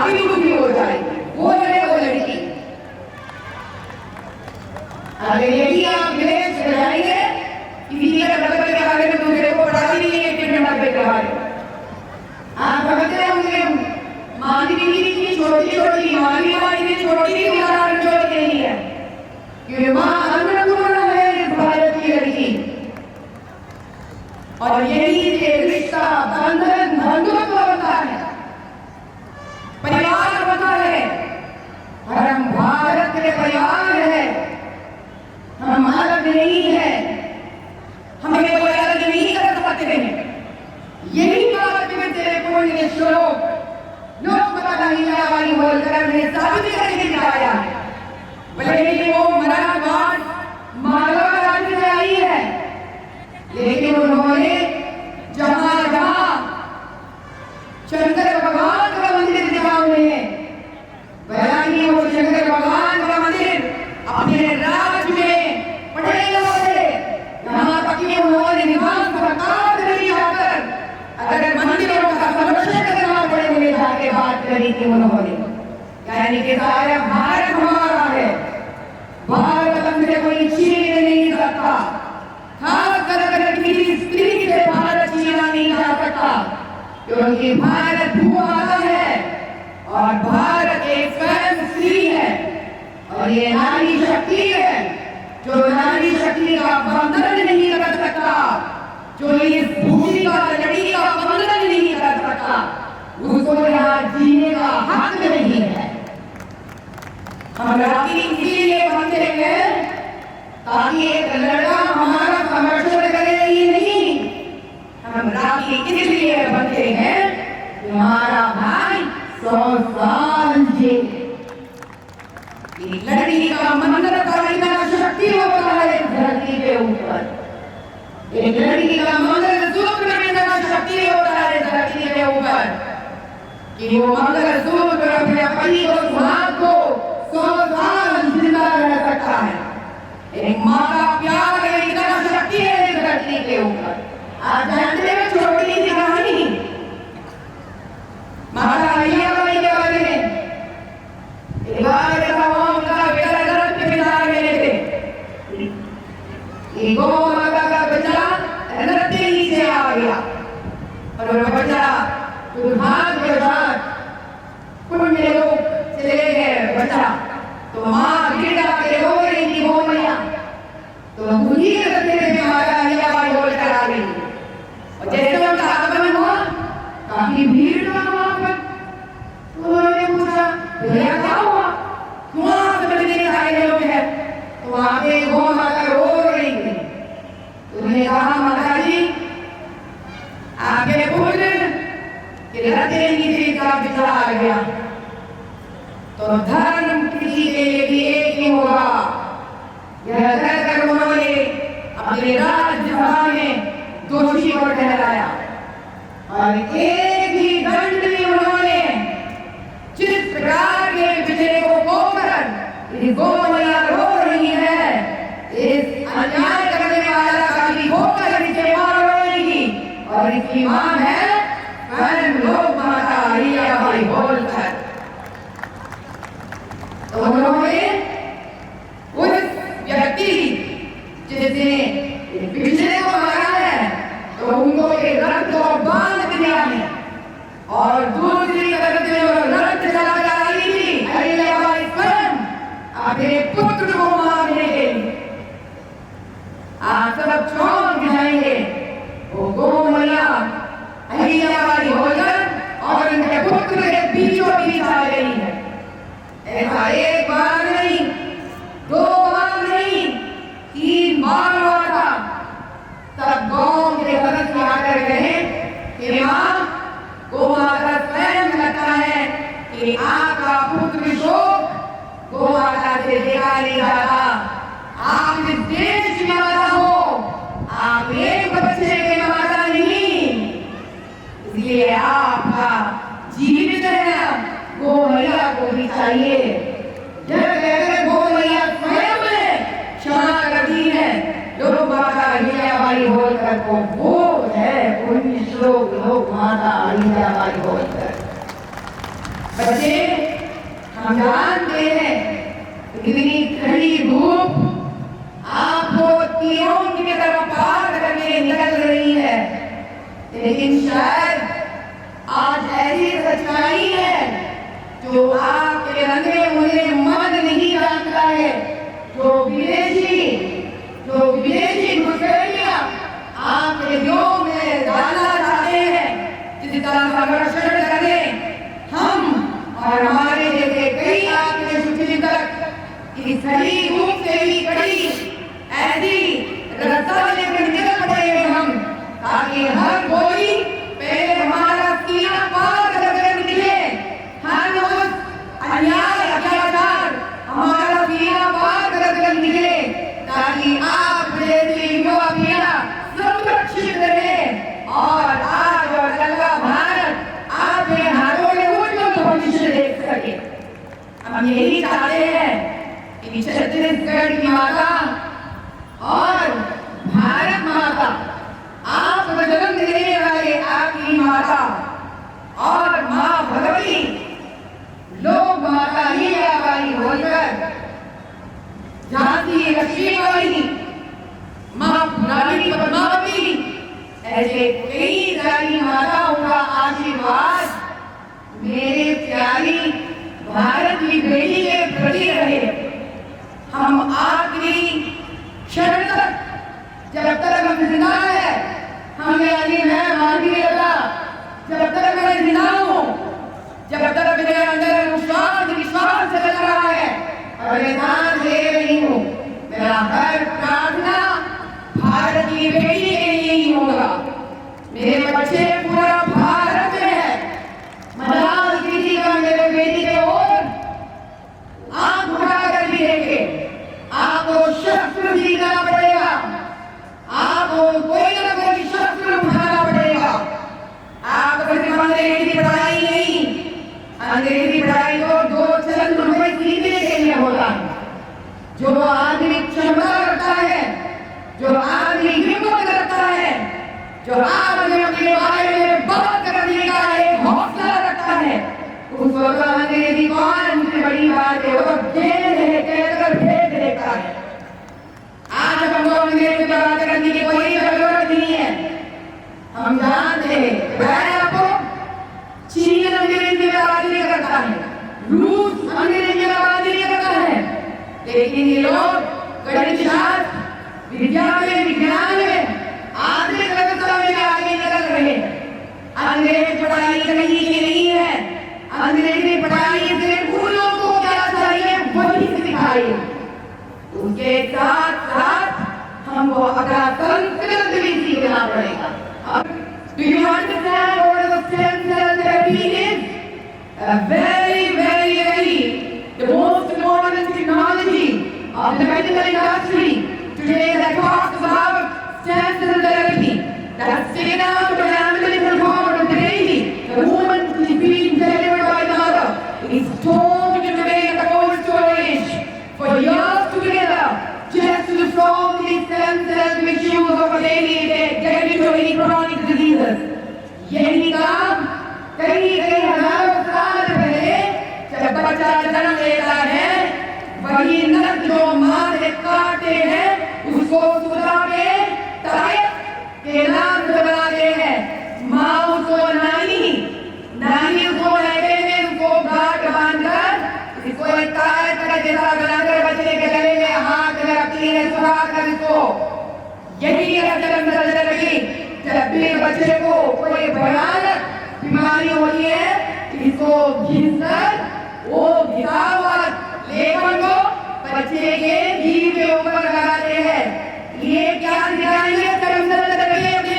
भी दुखी हो जाएगी। वो है वो लड़की। अगर यही आप विदेश चले जाएंगे किसी का नंबर के बारे में दूसरे को पढ़ा भी नहीं है कि नंबर के बारे में आप समझते होंगे। मानवी की छोटी छोटी मानवी की छोटी उदाहरण जो यही है कि माँ अन्नपूर्णा है इस भारत की लड़की। और यही एक रिश्ता बंधन बंधुत्व होता है, परिवार होता है। और हम भारत के परिवार है, हम अलग नहीं है, हमें कोई अलग नहीं कर सकते हैं। यही बात में तेरे पुण्य श्लोक लोक माता अहिल्याबाई होलकर ने साबित करके दिखाया है। भले ही वो मराठवाड़ मालवा राज्य से आई है, लेकिन उन्होंने जहां जहां शंकर भगवान का मंदिर दिखा उन्हें, बयानी वो शंकर भगवान का मंदिर अपने राज्य में पटेलों से यहाँ तक कि उन्होंने निवास सरकार में जाकर अगर मंदिरों का संरक्षण करना पड़े उन्हें जाके बात करी थी उन्होंने। यानी कि सारा भारत हमारा है, भारत हमसे कोई छीन नहीं सकता। खास कर किसी स्त्री से भारत छीना नहीं जा सकता, क्योंकि भारत भूमाता है और भारत एक स्वयं स्त्री है और ये नारी शक्ति है। जो नारी शक्ति का बंधन नहीं कर सकता, जो इस भूमि का लड़ी का बंधन नहीं कर सकता, उसको यहाँ जीने का हक नहीं है। हम राखी इसीलिए बनते हैं ताकि एक लड़का हमारा संरक्षण करे ही नहीं। हम राखी इसलिए बनते हैं कि हमारा भाई 100 साल जी। लड़की का मंदिर का इतना शक्ति होता है धरती के ऊपर। एक लड़की का मंगलसूत्र में इतना शक्ति होता है धरती के ऊपर कि वो मंगलसूत्र अपने पति को सुहाग को 100 साल जिंदा रह सकता है। एक माँ का प्यार में इतना शक्ति है इस धरती के ऊपर। आप जानते हैं छोटी सी कहानी माता अहिल्याबाई के बारे में। एक बार ऐसा हुआ, उनका बेटा गर्भ में बितार गए थे। गौ माता का बच्चा नृत्य नीचे आ गया और वो बच्चा दुर्भाग्य के साथ पुण्य लोग चले गए बच्चा। तो माँ गिर जाके रो रही थी गौ मैया। तो उन्हीं के रस्ते में माता अहिल्याबाई होलकर आ गई और जैसे उनका आगमन हुआ काफी भीड़ था वहां पर। तो उन्होंने पूछा भैया क्या हुआ, क्यों आप इतने सारे लोग हैं? तो वहां पे गौ माता रो रही थी। उन्होंने कहा माता जी आपके पुत्र के हृदय नीचे का विचार आ गया, तो धर्म किसी के लिए भी एक ही होगा। यह कहकर उन्होंने अपने राज्यसभा में दोषी को ठहराया और एक ही दंड में उन्होंने जिस प्रकार के विजय को खोकर गौ मैया रो रही है, इस अन्याय करने वाला का भी खोकर इसे मार रोएगी। और इसकी मां है स्वयं लोक माता अहिल्याबाई होलकर। तो उन्होंने उस व्यक्ति जिसने विजय को मारा है तो उनको एक रथ को बांध दिया है और दूसरी तरफ से वो रथ चला जा रही थी अहिल्याबाई स्वयं अपने पुत्र को मारने के लिए। आप सब चौंक जाएंगे। वो गौ मैया अहिल्याबाई होलकर और उनके पुत्र के बीचों बीच आ गई है। ऐसा एक बार नहीं, 2 बार नहीं, 3 बार हुआ था। तब गांव के सदस्य आकर कहे कि मां गौ माता स्वयं लगता है कि आपका पुत्र शोक गौ माता से देखा नहीं जाता। आप इस देश की माता हो, आप एक बच्चे के माता नहीं, इसलिए आपका जीवित रहना गौ मैया को भी चाहिए। यह कहकर गौ मैया स्वयं क्षमा करती है लोक माता अहिल्याबाई होलकर को। वो है पुण्य श्लोक लोक माता अहिल्याबाई होलकर। बच्चे हम जानते हैं इतनी कड़ी धूप आपको तीरों की तरफ पार करके निकल रही है, लेकिन शायद आज ऐसी सच्चाई है जो आपके रंगे मुझे मन नहीं जानता है। जो विदेशी घुसपैठियां आपके दिलों में डालना चाहते हैं, जिसका संरक्षण करें हम और हमारे जैसे कई आपके शुभचिंतक इस कड़ी धूप से भी कड़ी ऐसी रास्ता लेकर निकल पड़े हम, ताकि हर कोई पहले हमारा सीना पार करके निकले, हर उस अन्याय अत्याचार हमारा सीना पार करके निकले, ताकि आप जैसी युवा पीढ़ी सुरक्षित रहे और आज और कल का भारत आपके हाथों में उज्जवल भविष्य देख सके। हम यही चाहते हैं कि छत्तीसगढ़ की माता और भारत माता, आपको जन्म देने वाले आपकी माता और माँ भगवती लोग माता हीराबाई होलकर, झांसी लक्ष्मीबाई, माँ रानी पद्मावती, ऐसे कई सारी माताओं का आशीर्वाद मेरे प्यारी भारत की बेटी के प्रति रहे। हम आखिरी क्षण तक, जब तक हम जिंदा है, हमें यानी मैं मानवी अल्लाह, जब तक मैं जिंदा हूँ, जब तक मेरे अंदर विश्वास चल रहा है और मैं सांस ले रही हूँ, मेरा हर प्रार्थना भारत की बेटी के लिए ही होगा। मेरे बच्चे पूरा भारत में है, मलाल किसी का मेरे बेटी के ओर आंख उठाकर भी देखे, आपको शस्त्र सीखना पड़ेगा, आपको कोई ना कोई शस्त्र उठाना पड़ेगा। आपको सिर्फ अंग्रेजी पढ़ाई नहीं, अंग्रेजी पढ़ाई तो 2 चंद रुपए सीखने के लिए होता है। जो आदमी क्षमता रखता है, जो आदमी हिम्मत रखता है, जो आदमी अपने बारे में बात करने का एक हौसला रखता है, उसको तो अंग्रेजी कौन सी बड़ी बात है, वो तो खेल है, कहकर फेंक देता है। आज हमको अंग्रेजी में बात करने की कोई जरूरत नहीं है। हम जानते हैं मैं आपको चीन अंग्रेजी में बात नहीं करता है, रूस अंग्रेजी में बात नहीं करता है, लेकिन ये लोग गणित शास्त्र, विज्ञान में, आर्थिक व्यवस्था में आगे निकल रहे। अंग्रेज पढ़ाई कहीं की नहीं है, अंग्रेजी पढ़ाई से उन लोगों को क्या चाहिए वही सिखाइए। उसके साथ साथ हमको अपना संस्कृत भी सीखना पड़ेगा। Do you understand what the stem cell therapy is? A very the most important technology of the medical industry today that talks about stem cell therapy. That's taken out of an umbilical cord of the baby. The woman is being delivered by the mother. It's told to make a cold storage for years together, just to solve these stem cell issues of a baby get into any chronic diseases. यही काम कई हजारों साल पहले जब बच्चा जन्म लेता है, वही नस जो माँ से काटते हैं, उसको सुला के तायत के नाम से बुलाते हैं। माँ उसको नानी उसको लहरे में उसको गांठ बांधकर इसको एक तायत का जैसा बनाकर बच्चे के गले में हाथ में रखती है, सुला कर इसको। यही है लगी जब भी बच्चे को कोई भयानक बीमारी होती है, इसको घिसकर वो घिसा हुआ लेपन को बच्चे के जीभ के ऊपर लगाते हैं। ये क्या सिखाएंगे अपने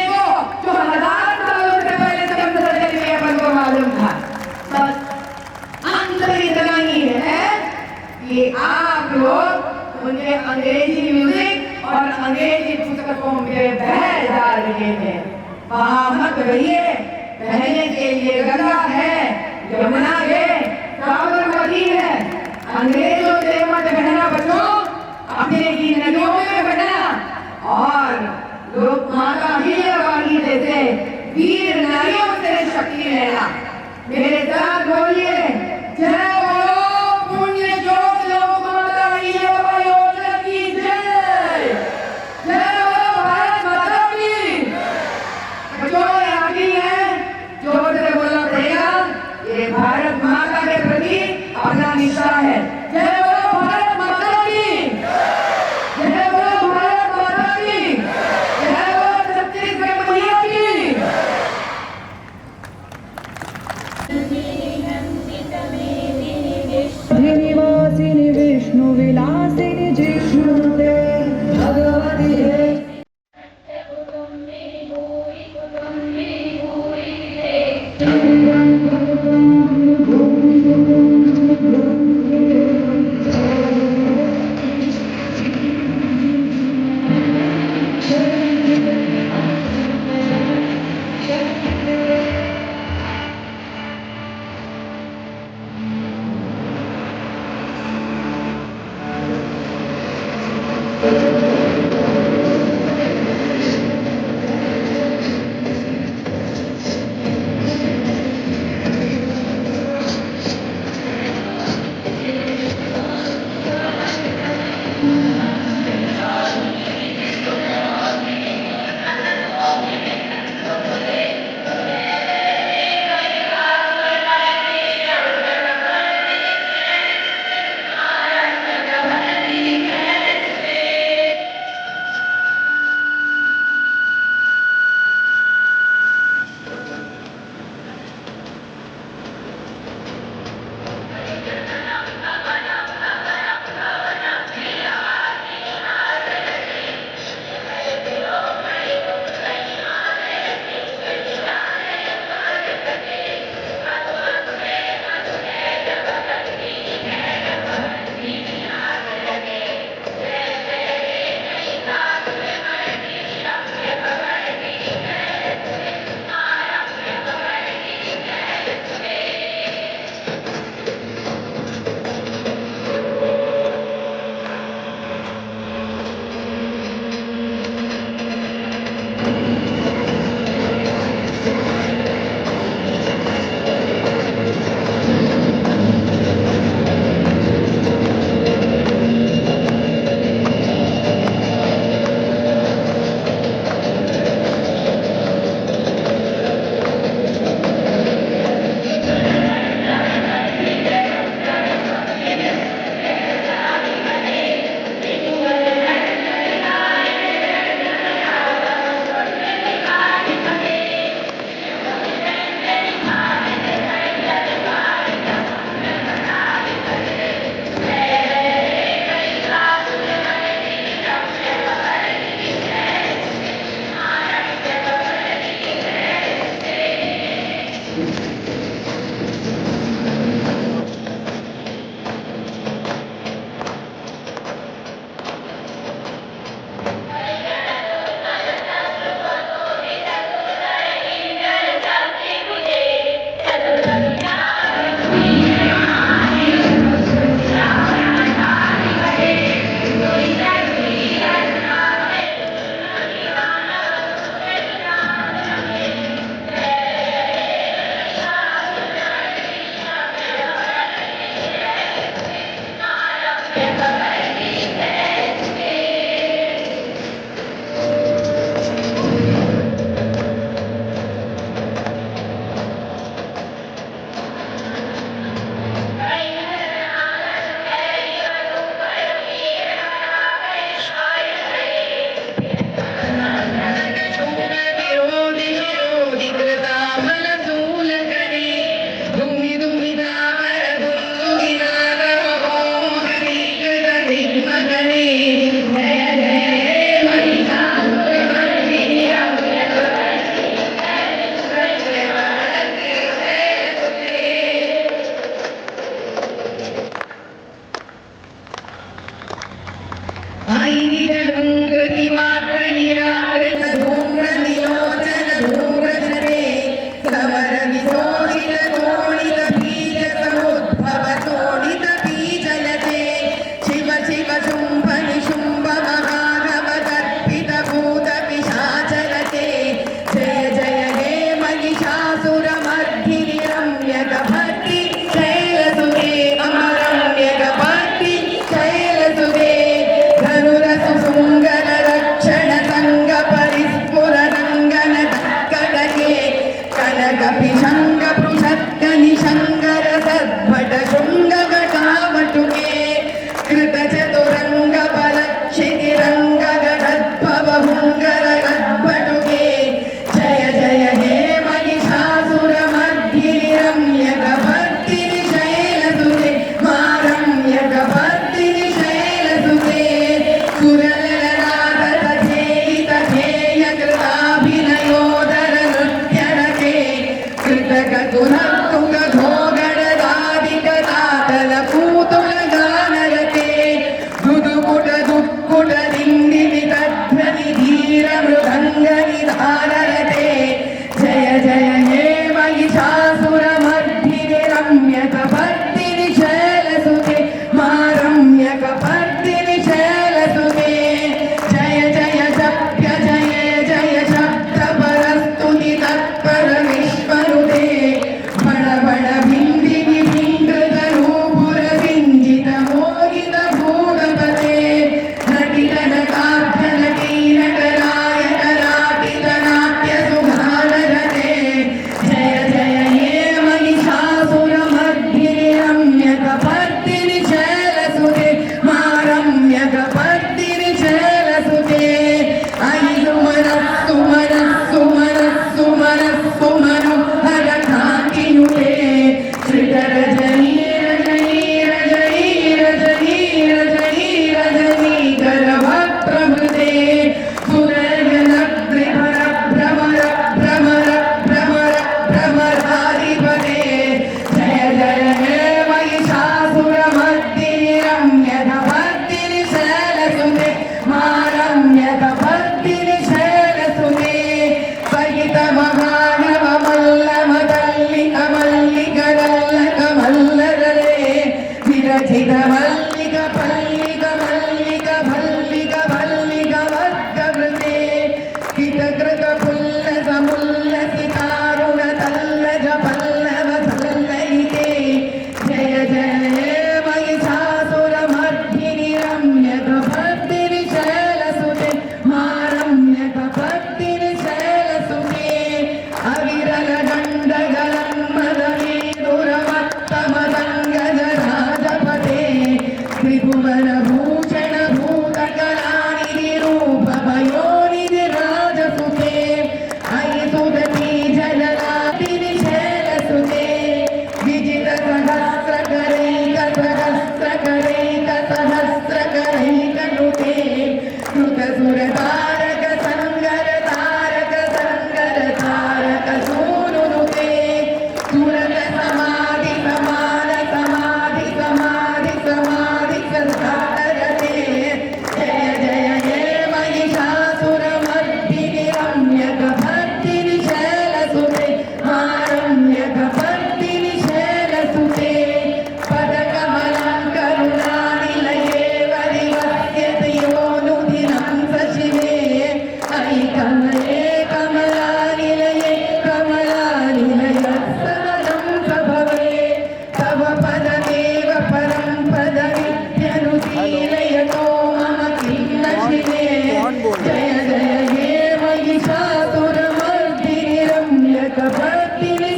को, जो 1000 सालों से पहले अपन को मालूम था। बस अंतर इतना ही है कि आप लोग उनके अंग्रेजी म्यूजिक और अंग्रेजी पुस्तकों में बह जा रहे हैं। वहाँ मत रहिए, बहने के लिए गंगा है, यमुना है, साबरमती है। अंग्रेजों से मत बहना बच्चों, अपने की नदियों में बहना और लोग माता हीराबाई जैसे वीर नारियों से शक्ति लेना। मेरे साथ बोलिए। जय बोलो पुण्य ज्योत लोकमाता हीराबाई होलकर की जय। जय बोलो भारत माता की। जो आगे है जोर से बोलना पड़ेगा, ये भारत माता के प्रति अपना निष्ठा है। जय बोलो भारत माता की। जय बोलो भारत माता की। जय बोलो छत्तीसगढ़ मैया की।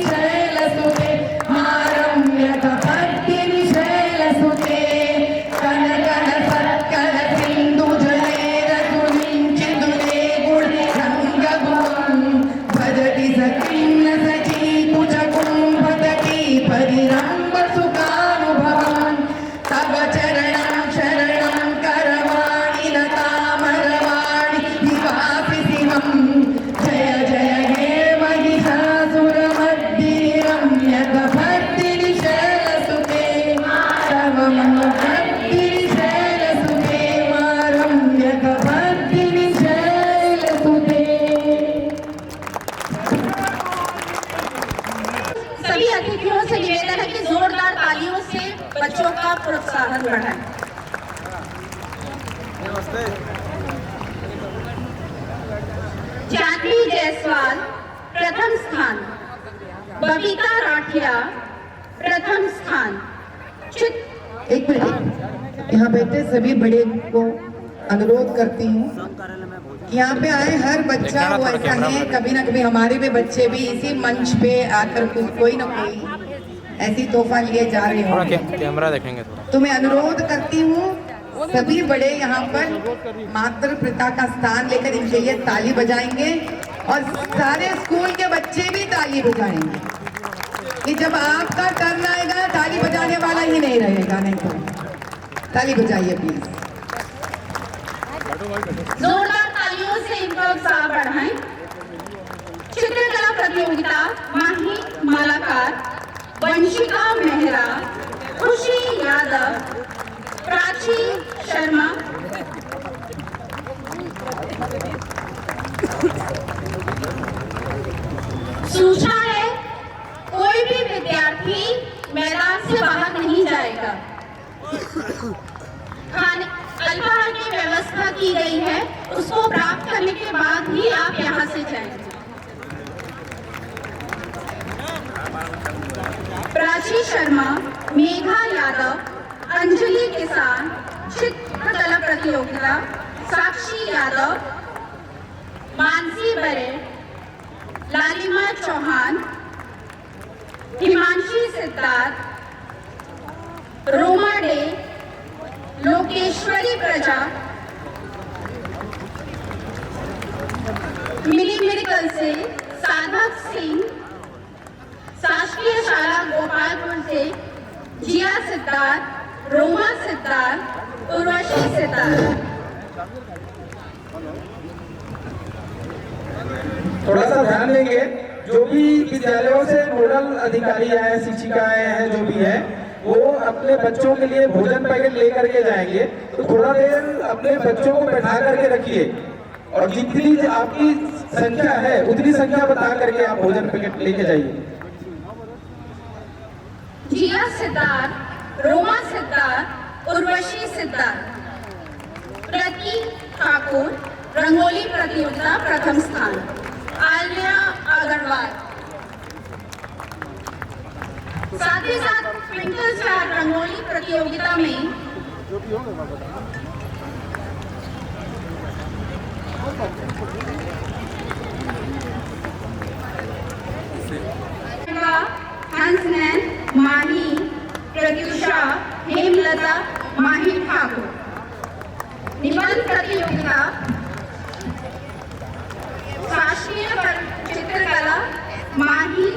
शैलसुते मारम्यकपर्दिनि शैलसुते कनकन सत्कल सिन्धु जलेरसुनिञ्चिदुले गुणरङ्गभुवं भजति सकीर्ण सची कुचकुम्भतटी परिरम्भ सुखानुभवम् तव चरणं शरणं करवाणि लतामरवाणि निवासि शिवम् जय जय हे महिषासुरमर्दिनि रम्यकपर्दिनि शैलसुते तव मनोहर्दिनि शैलसुते मा रम्यकपर्दिनि शैलसुते। सभी अतिथियों से निवेदन है कि जोरदार तालियों से बच्चों का प्रोत्साहन बढ़ाएं। जानवी जायसवाल प्रथम स्थान, बबीता राठिया प्रथम स्थान। एक मिनट, यहाँ बैठे सभी बड़े को अनुरोध करती हूँ, यहाँ पे आए हर बच्चा वो ऐसा है, कभी ना कभी हमारे भी बच्चे भी इसी मंच पे आकर कोई ना कोई ऐसी तोहफा लिए जा रहे होंगे। कैमरा देखेंगे थोड़ा। तो मैं अनुरोध करती हूँ सभी बड़े यहाँ पर मातृ पिता का स्थान लेकर इनके लिए ताली बजाएंगे और सारे स्कूल के बच्चे भी ताली बजाएंगे कि जब आपका टर्न आएगा ताली बजाने वाला ही नहीं रहेगा। नहीं तो ताली बजाइए प्लीज। जोरदार तालियों से इनका उत्साह बढ़ाएं। चित्रकला प्रतियोगिता माही मालाकार वंशिका मेहरा, खुशी यादव, प्राची शर्मा। सूचना है कोई भी विद्यार्थी मैदान से बाहर नहीं जाएगा। अल्पाहार की व्यवस्था की गई है, उसको प्राप्त करने के बाद ही आप यहाँ से जाएंगे। प्राची शर्मा, मेघा यादव, अंजलि किसान चित्रकला प्रतियोगिता, साक्षी यादव, मानसी बरे, लालिमा चौहान, हिमांशी सिद्धार्थ, रोमा डे, लोकेश्वरी प्रजा, मिली मेडिकल से साधक सिंह, शासकीय शाला गोपालपुर से जिया सिद्धार्थ, रोमा सिद्धार्थ, उर्वशी सिद्धार्थ। थोड़ा सा ध्यान देंगे, जो भी विद्यालयों से नोडल अधिकारी आए, शिक्षिकाएं हैं, जो भी है वो अपने बच्चों के लिए भोजन पैकेट लेकर के जाएंगे। तो थोड़ा देर अपने बच्चों को बैठा करके रखिए और जितनी आपकी संख्या है उतनी संख्या बता करके आप भोजन पैकेट लेके जाइए। जिया सिद्धार्थ, रोमा सिद्धार्थ, उर्वशी सिद्धार्थ। प्रति ठाकुर रंगोली प्रतियोगिता प्रथम स्थान, आलिया अग्रवाल। साथ ही साथ ट्विंकल स्टार रंगोली प्रतियोगिता में हंसनैन, माही, प्रत्युषा, हेमलता, माही ठाकुर। निबंध प्रतियोगिता शासकीय चित्रकला माही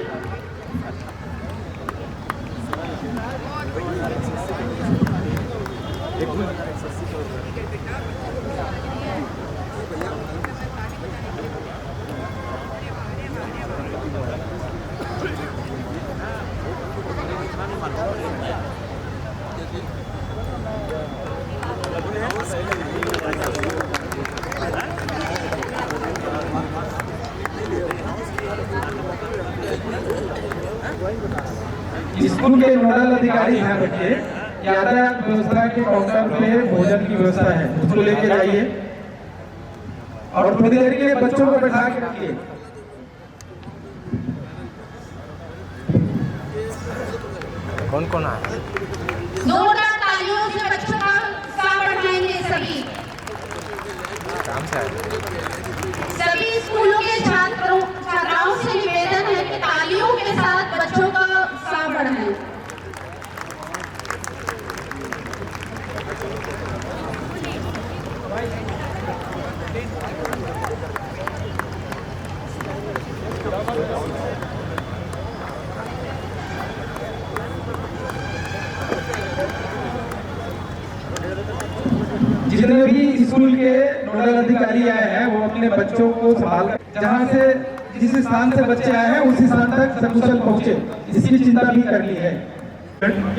स्कूल के नोडल अधिकारी ध्यान रखिए, यातायात व्यवस्था के काउंटर पे भोजन की व्यवस्था है, उसको लेके जाइए और थोड़ी देर के लिए बच्चों को बैठा के रखिए। कौन कौन आया? जोरदार तालियों से बच्चों का उत्साह बढ़ाएंगे सभी। काम से आए? सभी स्कूलों के छात्राओं से निवेदन है कि जितने भी स्कूल के नोडल अधिकारी आए हैं वो अपने बच्चों को संभाल जहाँ से जिस स्थान से बच्चे आए हैं उस स्थान तक सकुशल पहुँचे इसकी चिंता भी कर ली है।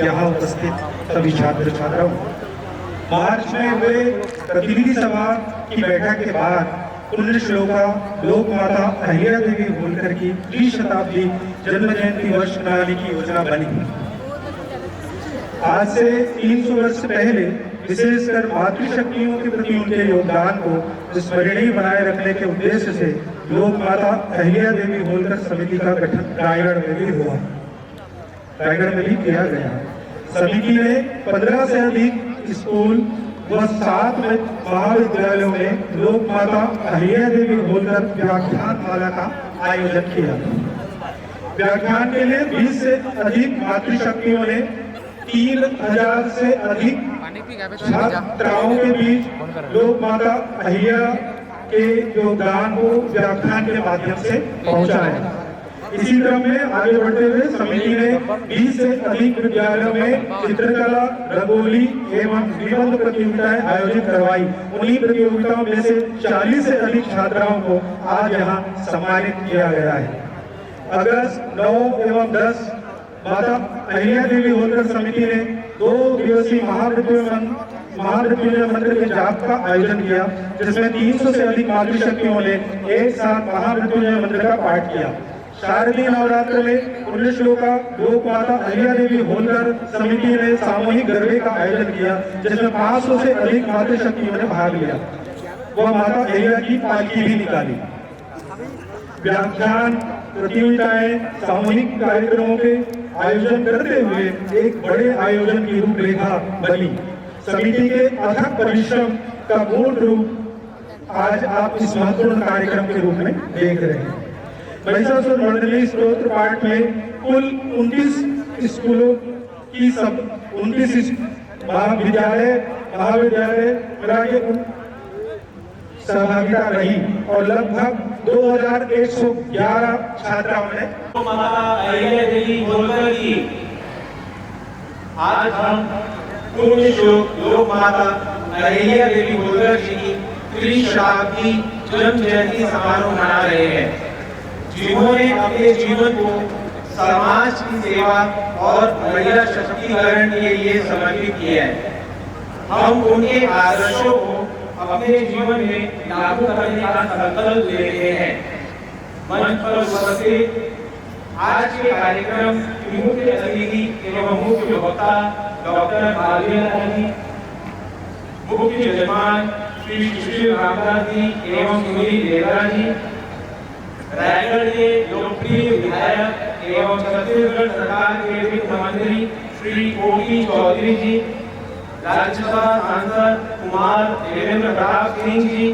यहाँ उपस्थित सभी छात्र छात्राओं, मार्च में हुए प्रतिनिधि सभा की बैठक के बाद पुण्य श्लोका लोक माता अहिल्या देवी होलकर की त्रिशताब्दी जन्म जयंती वर्ष मनाने की योजना बनी। आज से 300 वर्ष पहले विशेषकर मातृशक्तियों के प्रति उनके योगदान को स्मरणीय बनाए रखने के उद्देश्य से लोक माता अहिल्या देवी होलकर समिति का गठन रायगढ़ में भी हुआ, रायगढ़ में भी किया गया। समिति ने 15 से अधिक स्कूल व 7 महाविद्यालयों में लोक माता अहिल्या देवी होलकर व्याख्यान माला का आयोजन किया। व्याख्यान के लिए 20 से अधिक मातृशक्तियों ने 3000 से अधिक छात्राओं के बीच लोक माता अहिल्या के योगदान को व्याख्यान के माध्यम से पहुंचाया। इसी क्रम में आगे बढ़ते हुए समिति ने 20 से अधिक विद्यालयों में चित्रकला, रंगोली एवं निबंध प्रतियोगिताएं आयोजित करवाई। उन्हीं प्रतियोगिताओं में से 40 से अधिक छात्राओं को आज यहाँ सम्मानित किया गया है। अगस्त 9 एवं 10 माता अहिल्या देवी होलकर समिति ने 2 दिवसीय महामृत्युंजय मंत्र के जाप का आयोजन किया, जिसमें 300 से अधिक मातृशक्तियों ने एक साथ महामृत्युंजय मंत्र का पाठ किया। शारदीय नवरात्र में पुण्य श्लोका लोक माता अहिल्या देवी होलकर समिति ने सामूहिक गरबे का आयोजन किया, जिसमें 500 से अधिक मातृशक्तियों ने भाग लिया। वह माता अहिल्या की पालकी भी निकाली। व्याख्यान, प्रतियोगिताएं, सामूहिक कार्यक्रमों के आयोजन करते हुए एक बड़े आयोजन की रूपरेखा बनी। समिति के अथक परिश्रम का मूल रूप आज आप इस महत्वपूर्ण कार्यक्रम के रूप में देख रहे हैं। महिषासुर मर्दिनी स्तोत्र पाठ में कुल 29 स्कूलों की 29 महाविद्यालय मिला के सहभागिता रही और लगभग 2111 छात्राओं ने माता अहिल्या देवी होलकर की आज हम पुण्य श्लोक लोक माता अहिल्या देवी होलकर जी की त्रिशताब्दी जन्म जयंती समारोह मना रहे हैं, जिन्होंने अपने जीवन को समाज की सेवा और महिला शक्तिकरण के लिए समर्पित किया है। हम उनके आदर्शों को अपने जीवन में लागू करने का संकल्प ले रहे हैं। मंच पर उपस्थित आज के कार्यक्रम के मुख्य अतिथि एवं मुख्य वक्ता डॉक्टर मालवीय जी, मुख्य यजमान श्री सुशील रामदास जी एवं सुनील देवरा जी, रायगढ़ के लोकप्रिय विधायक एवं छत्तीसगढ़ सरकार के वित्त मंत्री श्री ओपी चौधरी जी, राज्यसभा सांसद कुमार देवेंद्र प्रताप सिंह जी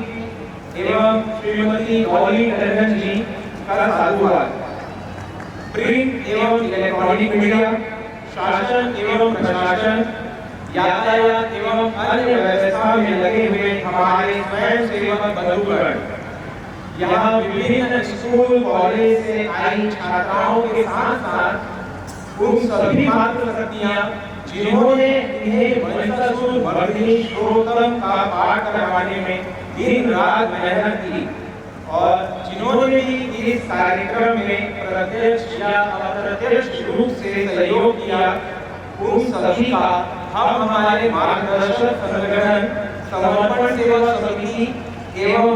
एवं श्रीमती डॉली टंडन जी का साधुवाद। प्रिंट एवं इलेक्ट्रॉनिक मीडिया, शासन एवं प्रशासन, यातायात एवं अन्य व्यवस्था में लगे हुए हमारे स्वयं सेवक बंधुगण, यहाँ विभिन्न स्कूल कॉलेज से आई छात्राओं के साथ साथ उन सभी मातृशक्तियाँ जिन्होंने इन्हें महिषासुर मर्दिनी स्तोत्रम का पाठ करवाने में दिन रात मेहनत की और जिन्होंने भी इस कार्यक्रम में प्रत्यक्ष या अप्रत्यक्ष रूप से सहयोग किया, उन सभी का हम हमारे मार्गदर्शक संगठन समर्पण सेवा समिति एवं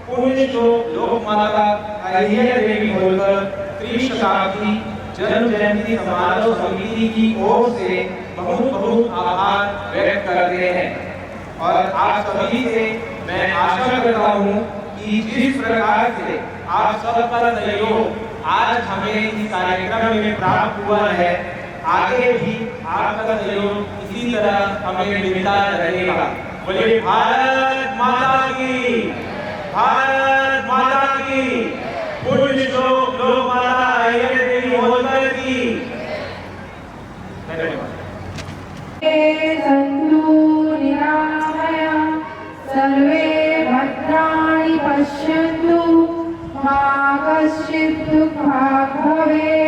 पुण्य श्लोक लोक माता अहिल्या देवी होलकर त्रिशताब्दी जन्म जयंती समारोह समिति की ओर से बहुत बहुत आभार व्यक्त करते हैं। और आप सभी से मैं आशा करता हूँ कि जिस प्रकार से आप सबका सहयोग आज हमें इस कार्यक्रम में प्राप्त हुआ है, आगे भी आपका सहयोग इसी तरह हमें मिलता रहेगा। बोलिए भारत माता की, भारत माता की, पुण्य श्लोक लोक माता अहिल्या देवी होलकर की। धन्यवाद। सन्तु निरामया सर्वे भद्राणि पश्यन्तु मा कश्चित् दुःखभाग् भवेत्